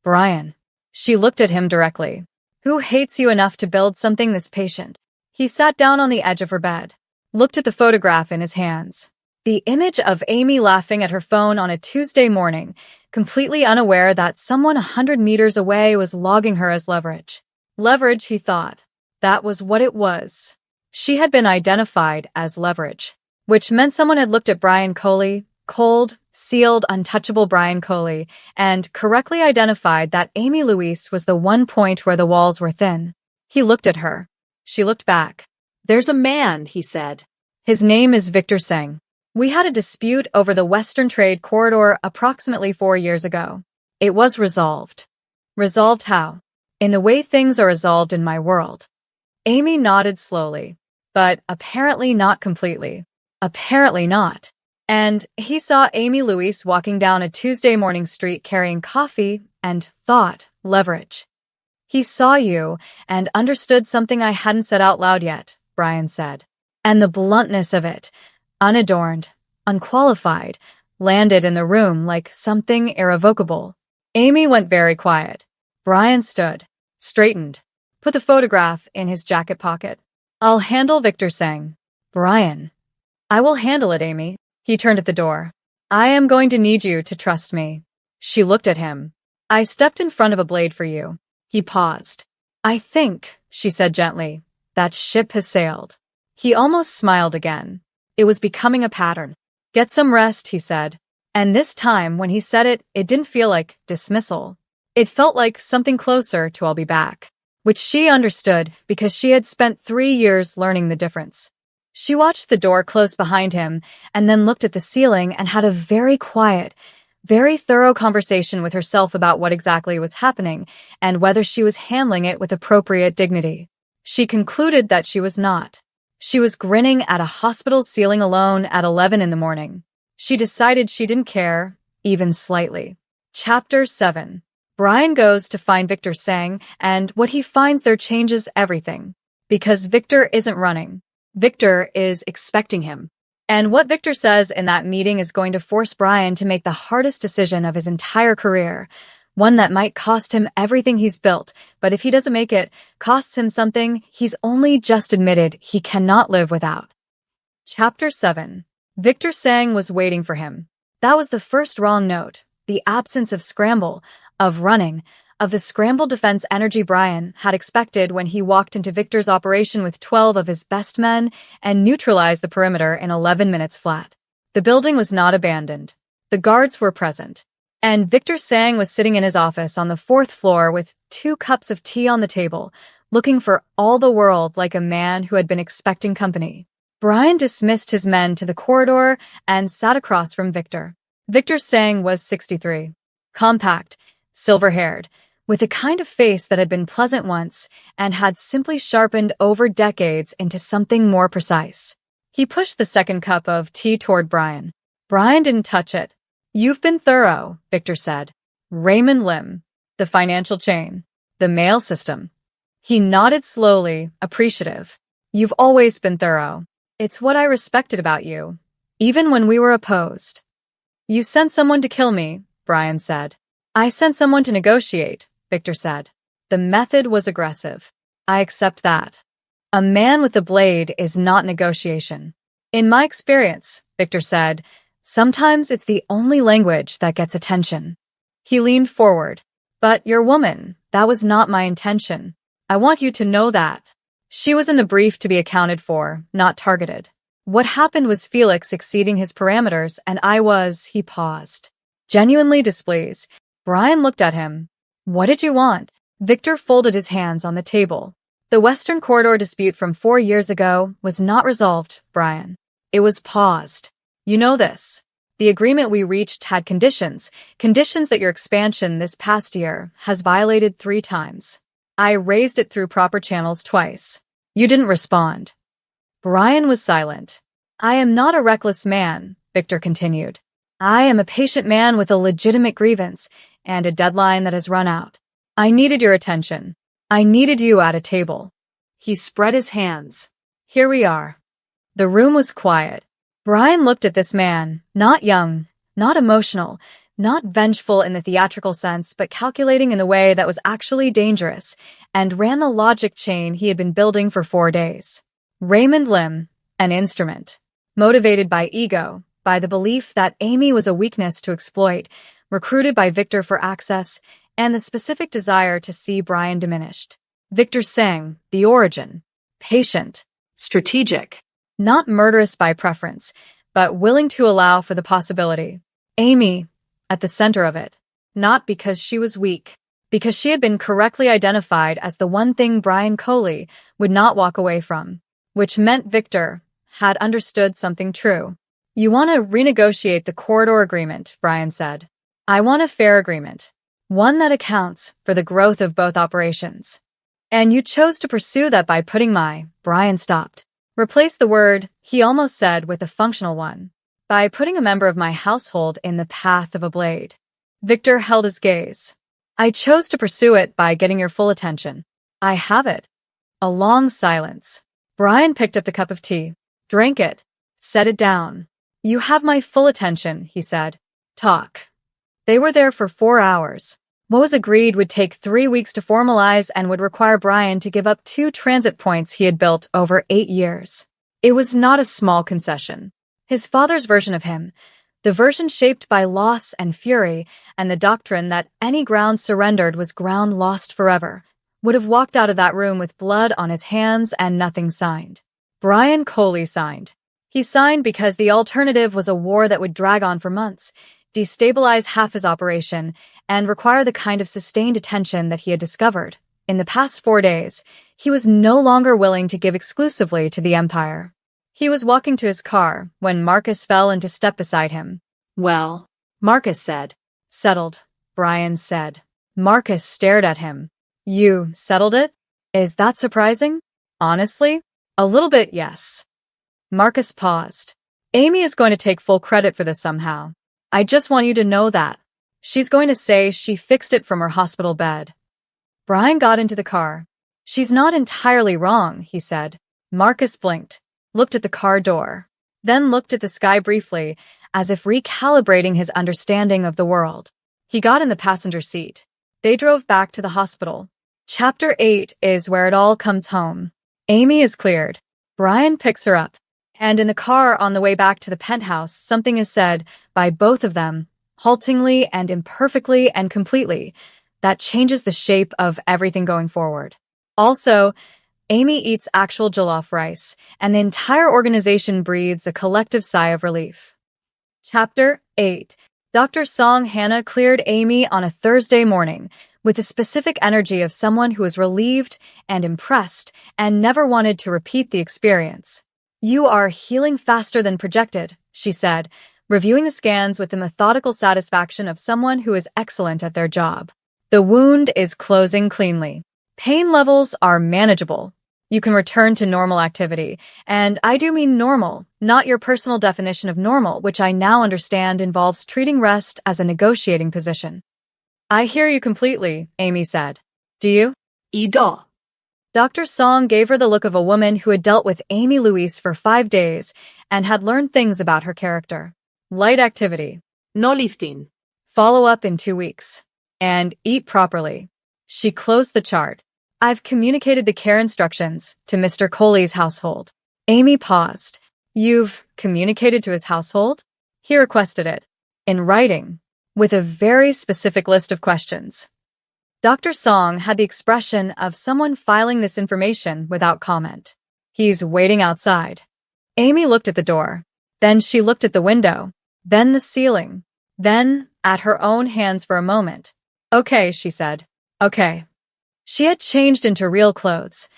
Brian. She looked at him directly. Who hates you enough to build something this patient? He sat down on the edge of her bed, looked at the photograph in his hands. The image of Amy laughing at her phone on a Tuesday morning, completely unaware that someone 100 meters away was logging her as leverage. Leverage, he thought. That was what it was. She had been identified as leverage, which meant someone had looked at Brian Coley, cold, sealed, untouchable Brian Coley, and correctly identified that Amy Louise was the one point where the walls were thin. He looked at her. She looked back. There's a man, he said. His name is Victor Singh. We had a dispute over the Western Trade Corridor approximately 4 years ago. It was resolved. Resolved how? In the way things are resolved in my world. Amy nodded slowly, but apparently not completely. Apparently not. And he saw Amy Louise walking down a Tuesday morning street carrying coffee and thought, leverage. He saw you and understood something I hadn't said out loud yet, Brian said. And the bluntness of it, unadorned, unqualified, landed in the room like something irrevocable. Amy went very quiet. Brian stood, straightened, put the photograph in his jacket pocket. I'll handle Victor Singh. Brian. I will handle it, Amy. He turned at the door. I am going to need you to trust me. She looked at him. I stepped in front of a blade for you. He paused. I think, she said gently, that ship has sailed. He almost smiled again. It was becoming a pattern. Get some rest, he said. And this time, when he said it, it didn't feel like dismissal. It felt like something closer to I'll be back, which she understood because she had spent 3 years learning the difference. She watched the door close behind him and then looked at the ceiling and had a very quiet, very thorough conversation with herself about what exactly was happening and whether she was handling it with appropriate dignity. She concluded that she was not. She was grinning at a hospital ceiling alone at 11 in the morning. She decided she didn't care, even slightly. Chapter 7. Brian goes to find Victor Singh, and what he finds there changes everything. Because Victor isn't running. Victor is expecting him. And what Victor says in that meeting is going to force Brian to make the hardest decision of his entire career, one that might cost him everything he's built, but if he doesn't make it, costs him something he's only just admitted he cannot live without. Chapter 7. Victor Singh was waiting for him. That was the first wrong note, the absence of scramble, of running, of the scrambled defense energy Brian had expected when he walked into Victor's operation with 12 of his best men and neutralized the perimeter in 11 minutes flat. The building was not abandoned. The guards were present. And Victor Singh was sitting in his office on the 4th floor with 2 cups of tea on the table, looking for all the world like a man who had been expecting company. Brian dismissed his men to the corridor and sat across from Victor. Victor Singh was 63. Compact, silver-haired, with a kind of face that had been pleasant once and had simply sharpened over decades into something more precise. He pushed the second cup of tea toward Brian. Brian didn't touch it. You've been thorough, Victor said. Raymond Lim, the financial chain, the mail system. He nodded slowly, appreciative. You've always been thorough. It's what I respected about you, even when we were opposed. You sent someone to kill me, Brian said. I sent someone to negotiate, Victor said. The method was aggressive. I accept that. A man with a blade is not negotiation. In my experience, Victor said, sometimes it's the only language that gets attention. He leaned forward. But you're a woman. That was not my intention. I want you to know that. She was in the brief to be accounted for, not targeted. What happened was Felix exceeding his parameters, and he paused. Genuinely displeased. Brian looked at him. What did you want? Victor folded his hands on the table. The Western Corridor dispute from 4 years ago was not resolved, Brian. It was paused. You know this. The agreement we reached had conditions that your expansion this past year has violated 3 times. I raised it through proper channels twice. You didn't respond. Brian was silent. I am not a reckless man, Victor continued. I am a patient man with a legitimate grievance and a deadline that has run out. I needed your attention. I needed you at a table. He spread his hands. Here we are. The room was quiet. Brian looked at this man, not young, not emotional, not vengeful in the theatrical sense, but calculating in the way that was actually dangerous, and ran the logic chain he had been building for 4 days. Raymond Lim, an instrument, motivated by ego, by the belief that Amy was a weakness to exploit, recruited by Victor for access, and the specific desire to see Brian diminished. Victor sang, the origin, patient, strategic, not murderous by preference, but willing to allow for the possibility. Amy, at the center of it, not because she was weak, because she had been correctly identified as the one thing Brian Coley would not walk away from, which meant Victor had understood something true. You want to renegotiate the corridor agreement, Brian said. I want a fair agreement, one that accounts for the growth of both operations. And you chose to pursue that by putting Brian stopped. Replace the word, he almost said, with a functional one. By putting a member of my household in the path of a blade. Victor held his gaze. I chose to pursue it by getting your full attention. I have it. A long silence. Brian picked up the cup of tea, drank it, set it down. You have my full attention, he said. Talk. They were there for 4 hours. What was agreed would take 3 weeks to formalize and would require Brian to give up 2 transit points he had built over 8 years. It was not a small concession. His father's version of him, the version shaped by loss and fury, and the doctrine that any ground surrendered was ground lost forever, would have walked out of that room with blood on his hands and nothing signed. Brian Coley signed. He signed because the alternative was a war that would drag on for months, destabilize half his operation, and require the kind of sustained attention that he had discovered. In the past 4 days, he was no longer willing to give exclusively to the Empire. He was walking to his car when Marcus fell into step beside him. Well, Marcus said. Settled, Brian said. Marcus stared at him. You settled it? Is that surprising? Honestly? A little bit, yes. Marcus paused. Amy is going to take full credit for this somehow. I just want you to know that. She's going to say she fixed it from her hospital bed. Brian got into the car. She's not entirely wrong, he said. Marcus blinked, looked at the car door, then looked at the sky briefly, as if recalibrating his understanding of the world. He got in the passenger seat. They drove back to the hospital. Chapter 8 is where it all comes home. Amy is cleared. Brian picks her up. And in the car on the way back to the penthouse, something is said by both of them, haltingly and imperfectly and completely, that changes the shape of everything going forward. Also, Amy eats actual jollof rice, and the entire organization breathes a collective sigh of relief. Chapter 8. Dr. Song Hannah cleared Amy on a Thursday morning with the specific energy of someone who is relieved and impressed and never wanted to repeat the experience. You are healing faster than projected, she said, reviewing the scans with the methodical satisfaction of someone who is excellent at their job. The wound is closing cleanly. Pain levels are manageable. You can return to normal activity. And I do mean normal, not your personal definition of normal, which I now understand involves treating rest as a negotiating position. I hear you completely, Amy said. Do you? 이도. Dr. Song gave her the look of a woman who had dealt with Amy Louise for 5 days and had learned things about her character. Light activity. No lifting. Follow up in 2 weeks. And eat properly. She closed the chart. I've communicated the care instructions to Mr. Coley's household. Amy paused. You've communicated to his household? He requested it. In writing. With a very specific list of questions. Dr. Song had the expression of someone filing this information without comment. He's waiting outside. Amy looked at the door. Then she looked at the window. Then the ceiling. Then at her own hands for a moment. Okay, she said. Okay. She had changed into real clothes.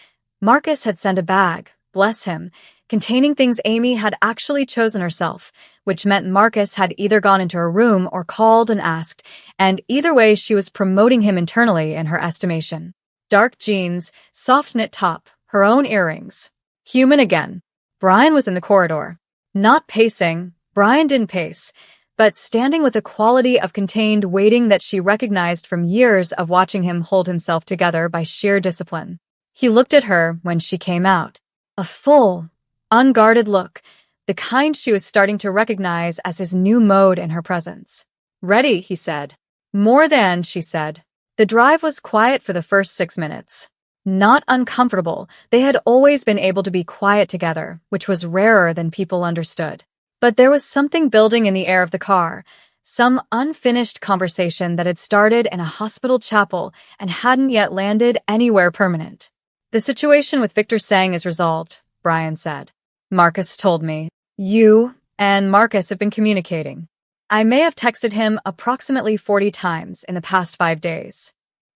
Marcus had sent a bag, bless him, containing things Amy had actually chosen herself, which meant Marcus had either gone into her room or called and asked, and either way she was promoting him internally in her estimation. Dark jeans, soft knit top, her own earrings. Human again. Brian was in the corridor. Not pacing, Brian didn't pace, but standing with a quality of contained waiting that she recognized from years of watching him hold himself together by sheer discipline. He looked at her when she came out. A full, unguarded look, the kind she was starting to recognize as his new mode in her presence. Ready, he said. More than, she said. The drive was quiet for the first 6 minutes. Not uncomfortable, they had always been able to be quiet together, which was rarer than people understood. But there was something building in the air of the car, some unfinished conversation that had started in a hospital chapel and hadn't yet landed anywhere permanent. The situation with Victor Sang is resolved, Brian said. Marcus told me. You and Marcus have been communicating. I may have texted him approximately 40 times in the past 5 days.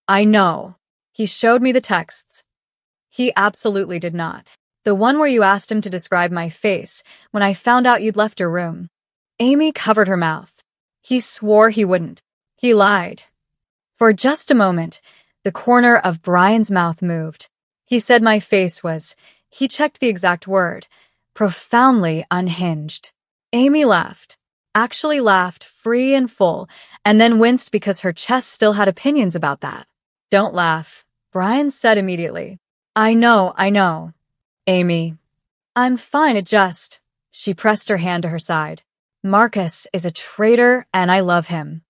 I know. He showed me the texts. He absolutely did not. The one where you asked him to describe my face when I found out you'd left your room. Amy covered her mouth. He swore he wouldn't. He lied. For just a moment, the corner of Brian's mouth moved. He said my face was, he checked the exact word, profoundly unhinged. Amy laughed. Actually laughed free and full, and then winced because her chest still had opinions about that. Don't laugh, Brian said immediately. I know. Amy. I'm fine, it just. She pressed her hand to her side. Marcus is a traitor and I love him.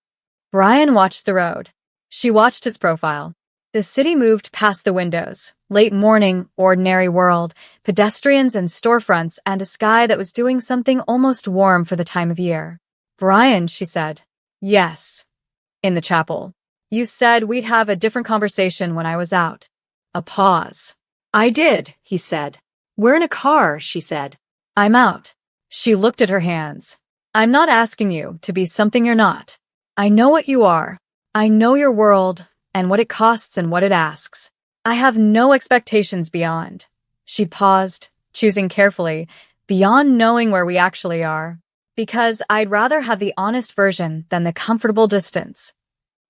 Brian watched the road. She watched his profile. The city moved past the windows. Late morning, ordinary world, pedestrians and storefronts, and a sky that was doing something almost warm for the time of year. Brian, she said. Yes. In the chapel. You said we'd have a different conversation when I was out. A pause. I did, he said. We're in a car, she said. I'm out. She looked at her hands. I'm not asking you to be something you're not. I know what you are. I know your world and what it costs and what it asks. I have no expectations beyond. She paused, choosing carefully, beyond knowing where we actually are. Because I'd rather have the honest version than the comfortable distance.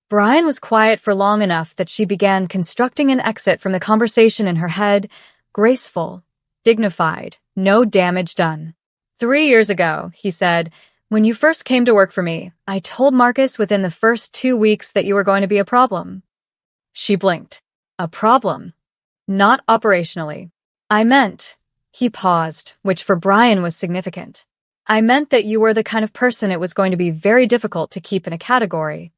Brian was quiet for long enough that she began constructing an exit from the conversation in her head, graceful, dignified, no damage done. 3 years ago, he said, when you first came to work for me, I told Marcus within the first 2 weeks that you were going to be a problem. She blinked. A problem? Not operationally. I meant, he paused, which for Brian was significant. I meant that you were the kind of person it was going to be very difficult to keep in a category.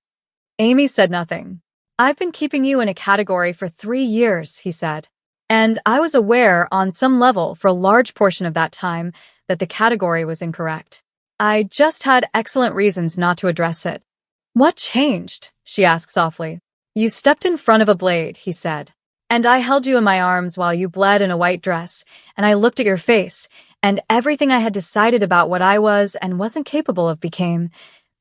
Amy said nothing. I've been keeping you in a category for 3 years, he said. And I was aware on some level for a large portion of that time that the category was incorrect. I just had excellent reasons not to address it. What changed? She asked softly. You stepped in front of a blade, he said. And I held you in my arms while you bled in a white dress, and I looked at your face, and everything I had decided about what I was and wasn't capable of became,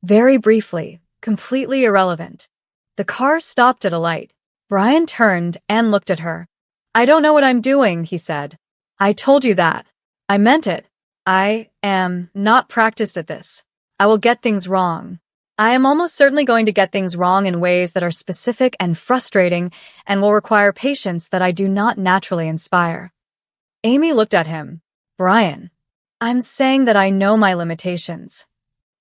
very briefly, completely irrelevant. The car stopped at a light. Brian turned and looked at her. I don't know what I'm doing, he said. I told you that. I meant it. I am not practiced at this. I will get things wrong. I am almost certainly going to get things wrong in ways that are specific and frustrating and will require patience that I do not naturally inspire. Amy looked at him. Brian, I'm saying that I know my limitations.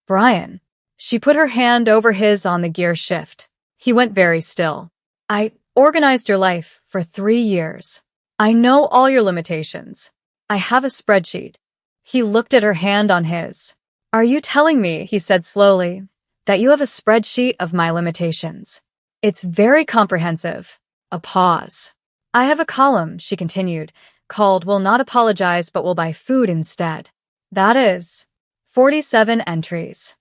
Brian. She put her hand over his on the gear shift. He went very still. I organized your life for 3 years. I know all your limitations. I have a spreadsheet. He looked at her hand on his. Are you telling me, he said slowly, that you have a spreadsheet of my limitations? It's very comprehensive. A pause. I have a column, she continued, called Will Not Apologize But Will Buy Food Instead. That is 47 entries.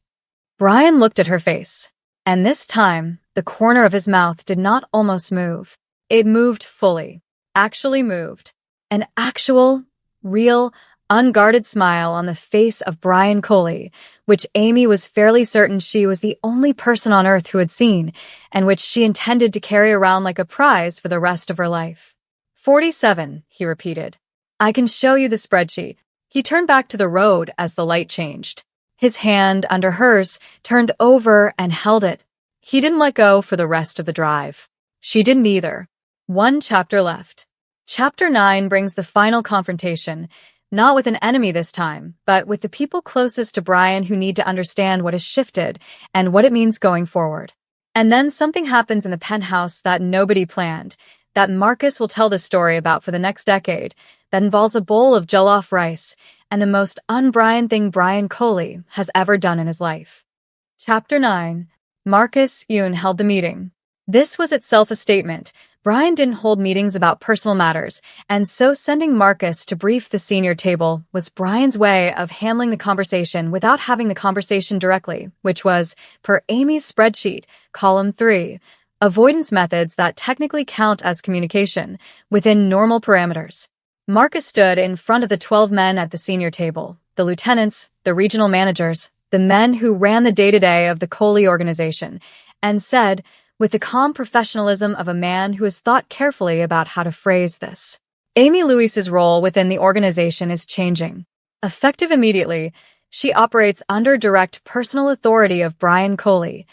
Brian looked at her face, and this time, the corner of his mouth did not almost move. It moved fully, actually moved. An actual, real, unguarded smile on the face of Brian Coley, which Amy was fairly certain she was the only person on earth who had seen, and which she intended to carry around like a prize for the rest of her life. 47, he repeated. I can show you the spreadsheet. He turned back to the road as the light changed. His hand, under hers, turned over and held it. He didn't let go for the rest of the drive. She didn't either. 1 chapter left. Chapter 9 brings the final confrontation, not with an enemy this time, but with the people closest to Brian who need to understand what has shifted and what it means going forward. And then something happens in the penthouse that nobody planned, that Marcus will tell the story about for the next decade, that involves a bowl of jollof rice and the most un-Brian thing Brian Coley has ever done in his life. Chapter 9. Marcus Yoon held the meeting. This was itself a statement. Brian didn't hold meetings about personal matters, and so sending Marcus to brief the senior table was Brian's way of handling the conversation without having the conversation directly, which was, per Amy's spreadsheet, column 3, avoidance methods that technically count as communication within normal parameters. Marcus stood in front of the 12 men at the senior table, the lieutenants, the regional managers, the men who ran the day-to-day of the Coley organization, and said, with the calm professionalism of a man who has thought carefully about how to phrase this, Amy Lewis's role within the organization is changing. Effective immediately, she operates under direct personal authority of Brian Coley,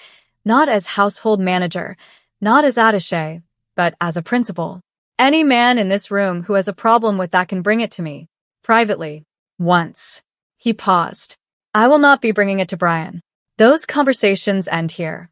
not as household manager, not as attaché, but as a principal. Any man in this room who has a problem with that can bring it to me, privately, once. He paused. I will not be bringing it to Brian. Those conversations end here.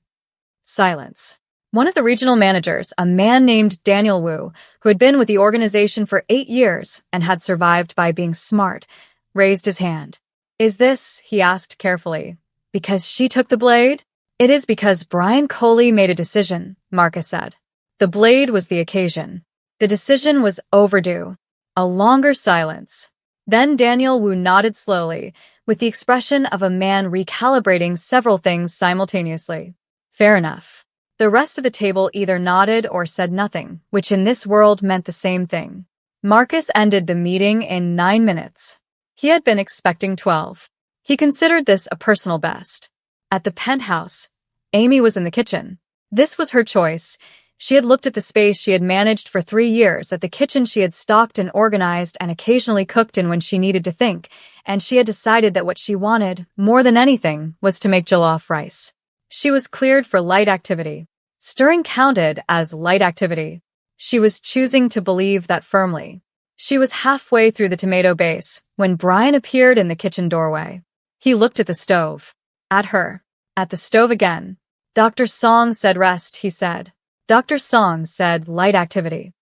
Silence. One of the regional managers, a man named Daniel Wu, who had been with the organization for 8 years and had survived by being smart, raised his hand. Is this, he asked carefully, because she took the blade? It is because Brian Coley made a decision, Marcus said. The blade was the occasion. The decision was overdue. A longer silence. Then Daniel Wu nodded slowly, with the expression of a man recalibrating several things simultaneously. Fair enough. The rest of the table either nodded or said nothing, which in this world meant the same thing. Marcus ended the meeting in 9 minutes. He had been expecting 12. He considered this a personal best. At the penthouse, Amy was in the kitchen. This was her choice. She had looked at the space she had managed for 3 years, at the kitchen she had stocked and organized and occasionally cooked in when she needed to think, and she had decided that what she wanted, more than anything, was to make jollof rice. She was cleared for light activity. Stirring counted as light activity. She was choosing to believe that firmly. She was halfway through the tomato base when Brian appeared in the kitchen doorway. He looked at the stove. At her. At the stove again. Dr. Song said rest, he said. Dr. Song said light activity.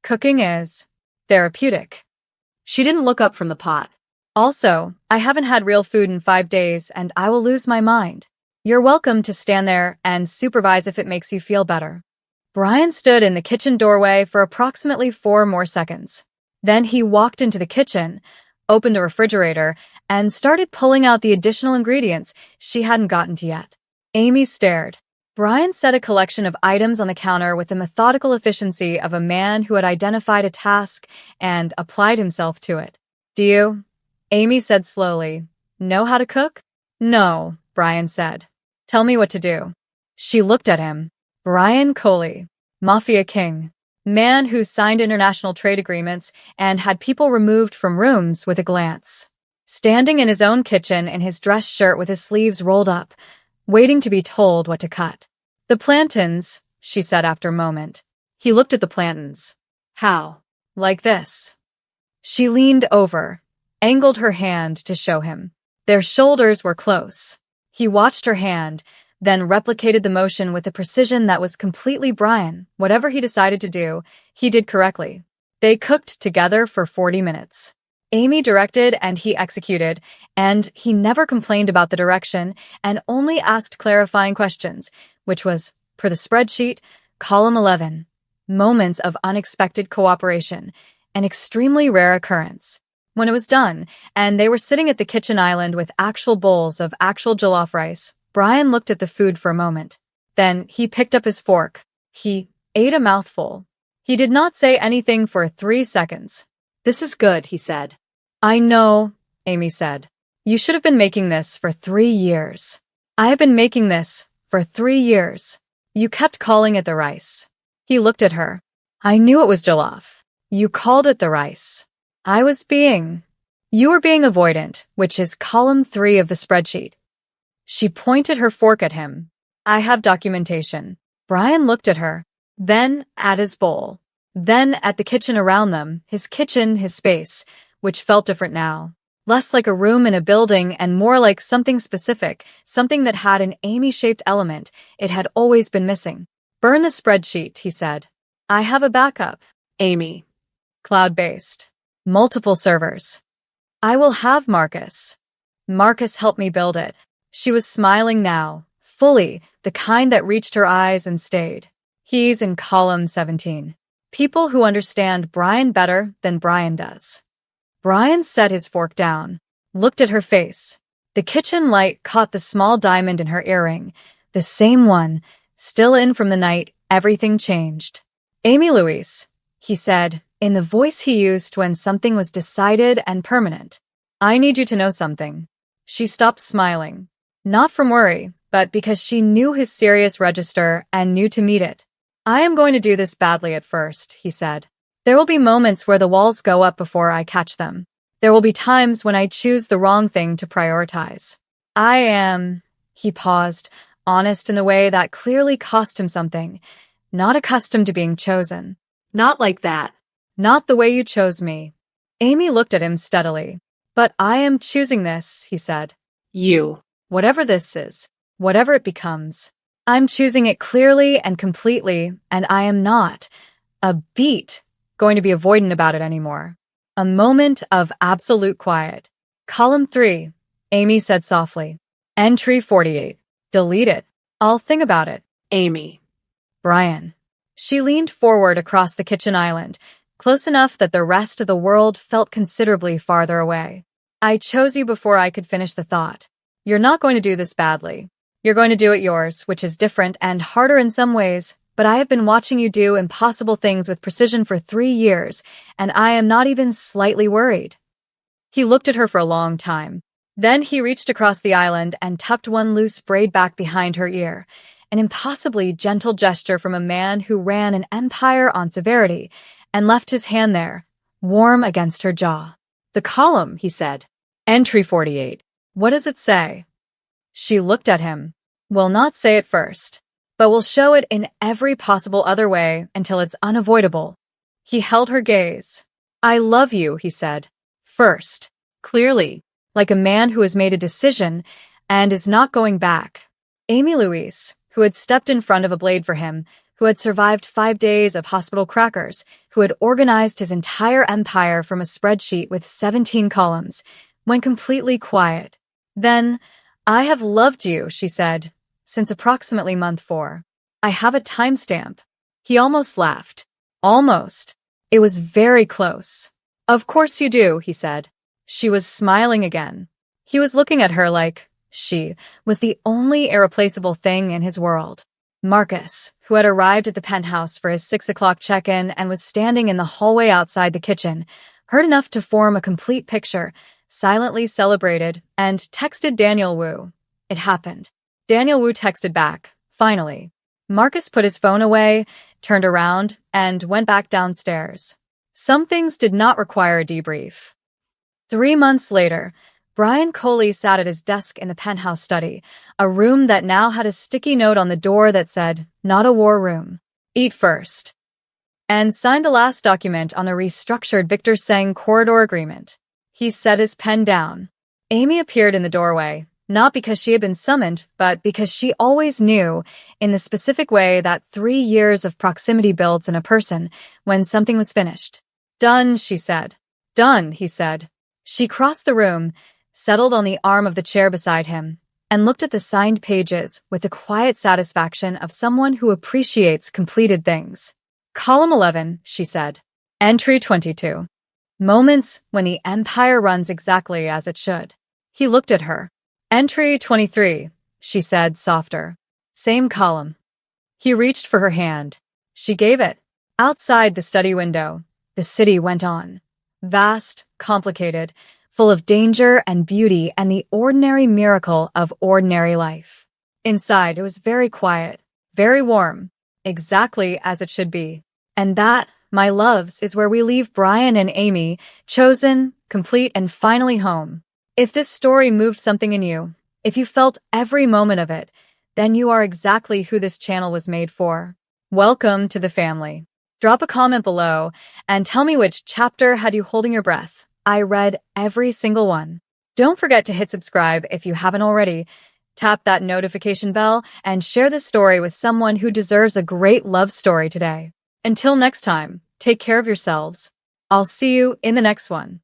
Cooking is therapeutic. She didn't look up from the pot. Also, I haven't had real food in 5 days and I will lose my mind. You're welcome to stand there and supervise if it makes you feel better. Brian stood in the kitchen doorway for approximately 4 more seconds. Then he walked into the kitchen, opened the refrigerator, and started pulling out the additional ingredients she hadn't gotten to yet. Amy stared. Brian set a collection of items on the counter with the methodical efficiency of a man who had identified a task and applied himself to it. Do you? Amy said slowly. Know how to cook? No, Brian said. Tell me what to do. She looked at him. Brian Coley, Mafia king, man who signed international trade agreements and had people removed from rooms with a glance. Standing in his own kitchen in his dress shirt with his sleeves rolled up, waiting to be told what to cut. The plantains, she said after a moment. He looked at the plantains. How? Like this. She leaned over, angled her hand to show him. Their shoulders were close. He watched her hand, then replicated the motion with a precision that was completely Brian. Whatever he decided to do, he did correctly. They cooked together for 40 minutes. Amy directed and he executed, and he never complained about the direction and only asked clarifying questions, which was, per the spreadsheet, column 11, moments of unexpected cooperation, an extremely rare occurrence. When it was done, and they were sitting at the kitchen island with actual bowls of actual jollof rice, Brian looked at the food for a moment. Then he picked up his fork. He ate a mouthful. He did not say anything for 3 seconds. This is good, he said. I know, Amy said. You should have been making this for 3 years. I have been making this for 3 years. You kept calling it the rice. He looked at her. I knew it was jollof. You called it the rice. You were being avoidant, which is column 3 of the spreadsheet. She pointed her fork at him. I have documentation. Brian looked at her, then at his bowl, then at the kitchen around them, his kitchen, his space, which felt different now. Less like a room in a building and more like something specific, something that had an Amy-shaped element it had always been missing. Burn the spreadsheet, he said. I have a backup. Amy. Cloud-based. Multiple servers. I will have Marcus. Marcus helped me build it. She was smiling now, fully, the kind that reached her eyes and stayed. He's in column 17. People who understand Brian better than Brian does. Brian set his fork down, looked at her face. The kitchen light caught the small diamond in her earring, the same one, still in from the night everything changed. Amy Louise, he said, in the voice he used when something was decided and permanent. I need you to know something. She stopped smiling. Not from worry, but because she knew his serious register and knew to meet it. I am going to do this badly at first, he said. There will be moments where the walls go up before I catch them. There will be times when I choose the wrong thing to prioritize. I am, he paused, honest in the way that clearly cost him something, not accustomed to being chosen. Not like that. Not the way you chose me. Amy looked at him steadily. But I am choosing this, he said. You. Whatever this is, whatever it becomes, I'm choosing it clearly and completely, and I am not a beat going to be avoidant about it anymore. A moment of absolute quiet. Column 3, Amy said softly. Entry 48. Delete it. I'll think about it. Amy. Brian. She leaned forward across the kitchen island, close enough that the rest of the world felt considerably farther away. I chose you before I could finish the thought. You're not going to do this badly. You're going to do it yours, which is different and harder in some ways, but I have been watching you do impossible things with precision for 3 years, and I am not even slightly worried. He looked at her for a long time. Then he reached across the island and tucked one loose braid back behind her ear, an impossibly gentle gesture from a man who ran an empire on severity, and left his hand there, warm against her jaw. The column, he said. Entry 48. What does it say? She looked at him. We'll not say it first, but we'll show it in every possible other way until it's unavoidable. He held her gaze. I love you, he said. First. Clearly, like a man who has made a decision and is not going back. Amy Louise, who had stepped in front of a blade for him, who had survived 5 days of hospital crackers, who had organized his entire empire from a spreadsheet with 17 columns, went completely quiet. Then, I have loved you, she said, since approximately month 4. I have a timestamp. He almost laughed. Almost. It was very close. Of course you do, he said. She was smiling again. He was looking at her like she was the only irreplaceable thing in his world. Marcus, who had arrived at the penthouse for his 6 o'clock check-in and was standing in the hallway outside the kitchen, heard enough to form a complete picture, silently celebrated, and texted Daniel Wu. It happened. Daniel Wu texted back, finally. Marcus put his phone away, turned around, and went back downstairs. Some things did not require a debrief. 3 months later, Brian Coley sat at his desk in the penthouse study, a room that now had a sticky note on the door that said, not a war room. Eat first. and signed the last document on the restructured Victor Seng corridor agreement. He set his pen down. Amy appeared in the doorway, not because she had been summoned, but because she always knew, in the specific way that 3 years of proximity builds in a person, when something was finished. Done, she said. Done, he said. She crossed the room, settled on the arm of the chair beside him, and looked at the signed pages with the quiet satisfaction of someone who appreciates completed things. Column 11, she said. Entry 22. Moments when the Empire runs exactly as it should. He looked at her. Entry 23, she said, softer. Same column. He reached for her hand. She gave it. Outside the study window, the city went on. Vast, complicated, full of danger and beauty and the ordinary miracle of ordinary life. Inside, it was very quiet, very warm, exactly as it should be. And that, my loves, is where we leave Brian and Amy, chosen, complete, and finally home. If this story moved something in you, if you felt every moment of it, then you are exactly who this channel was made for. Welcome to the family. Drop a comment below and tell me which chapter had you holding your breath. I read every single one. Don't forget to hit subscribe if you haven't already. Tap that notification bell and share this story with someone who deserves a great love story today. Until next time, take care of yourselves. I'll see you in the next one.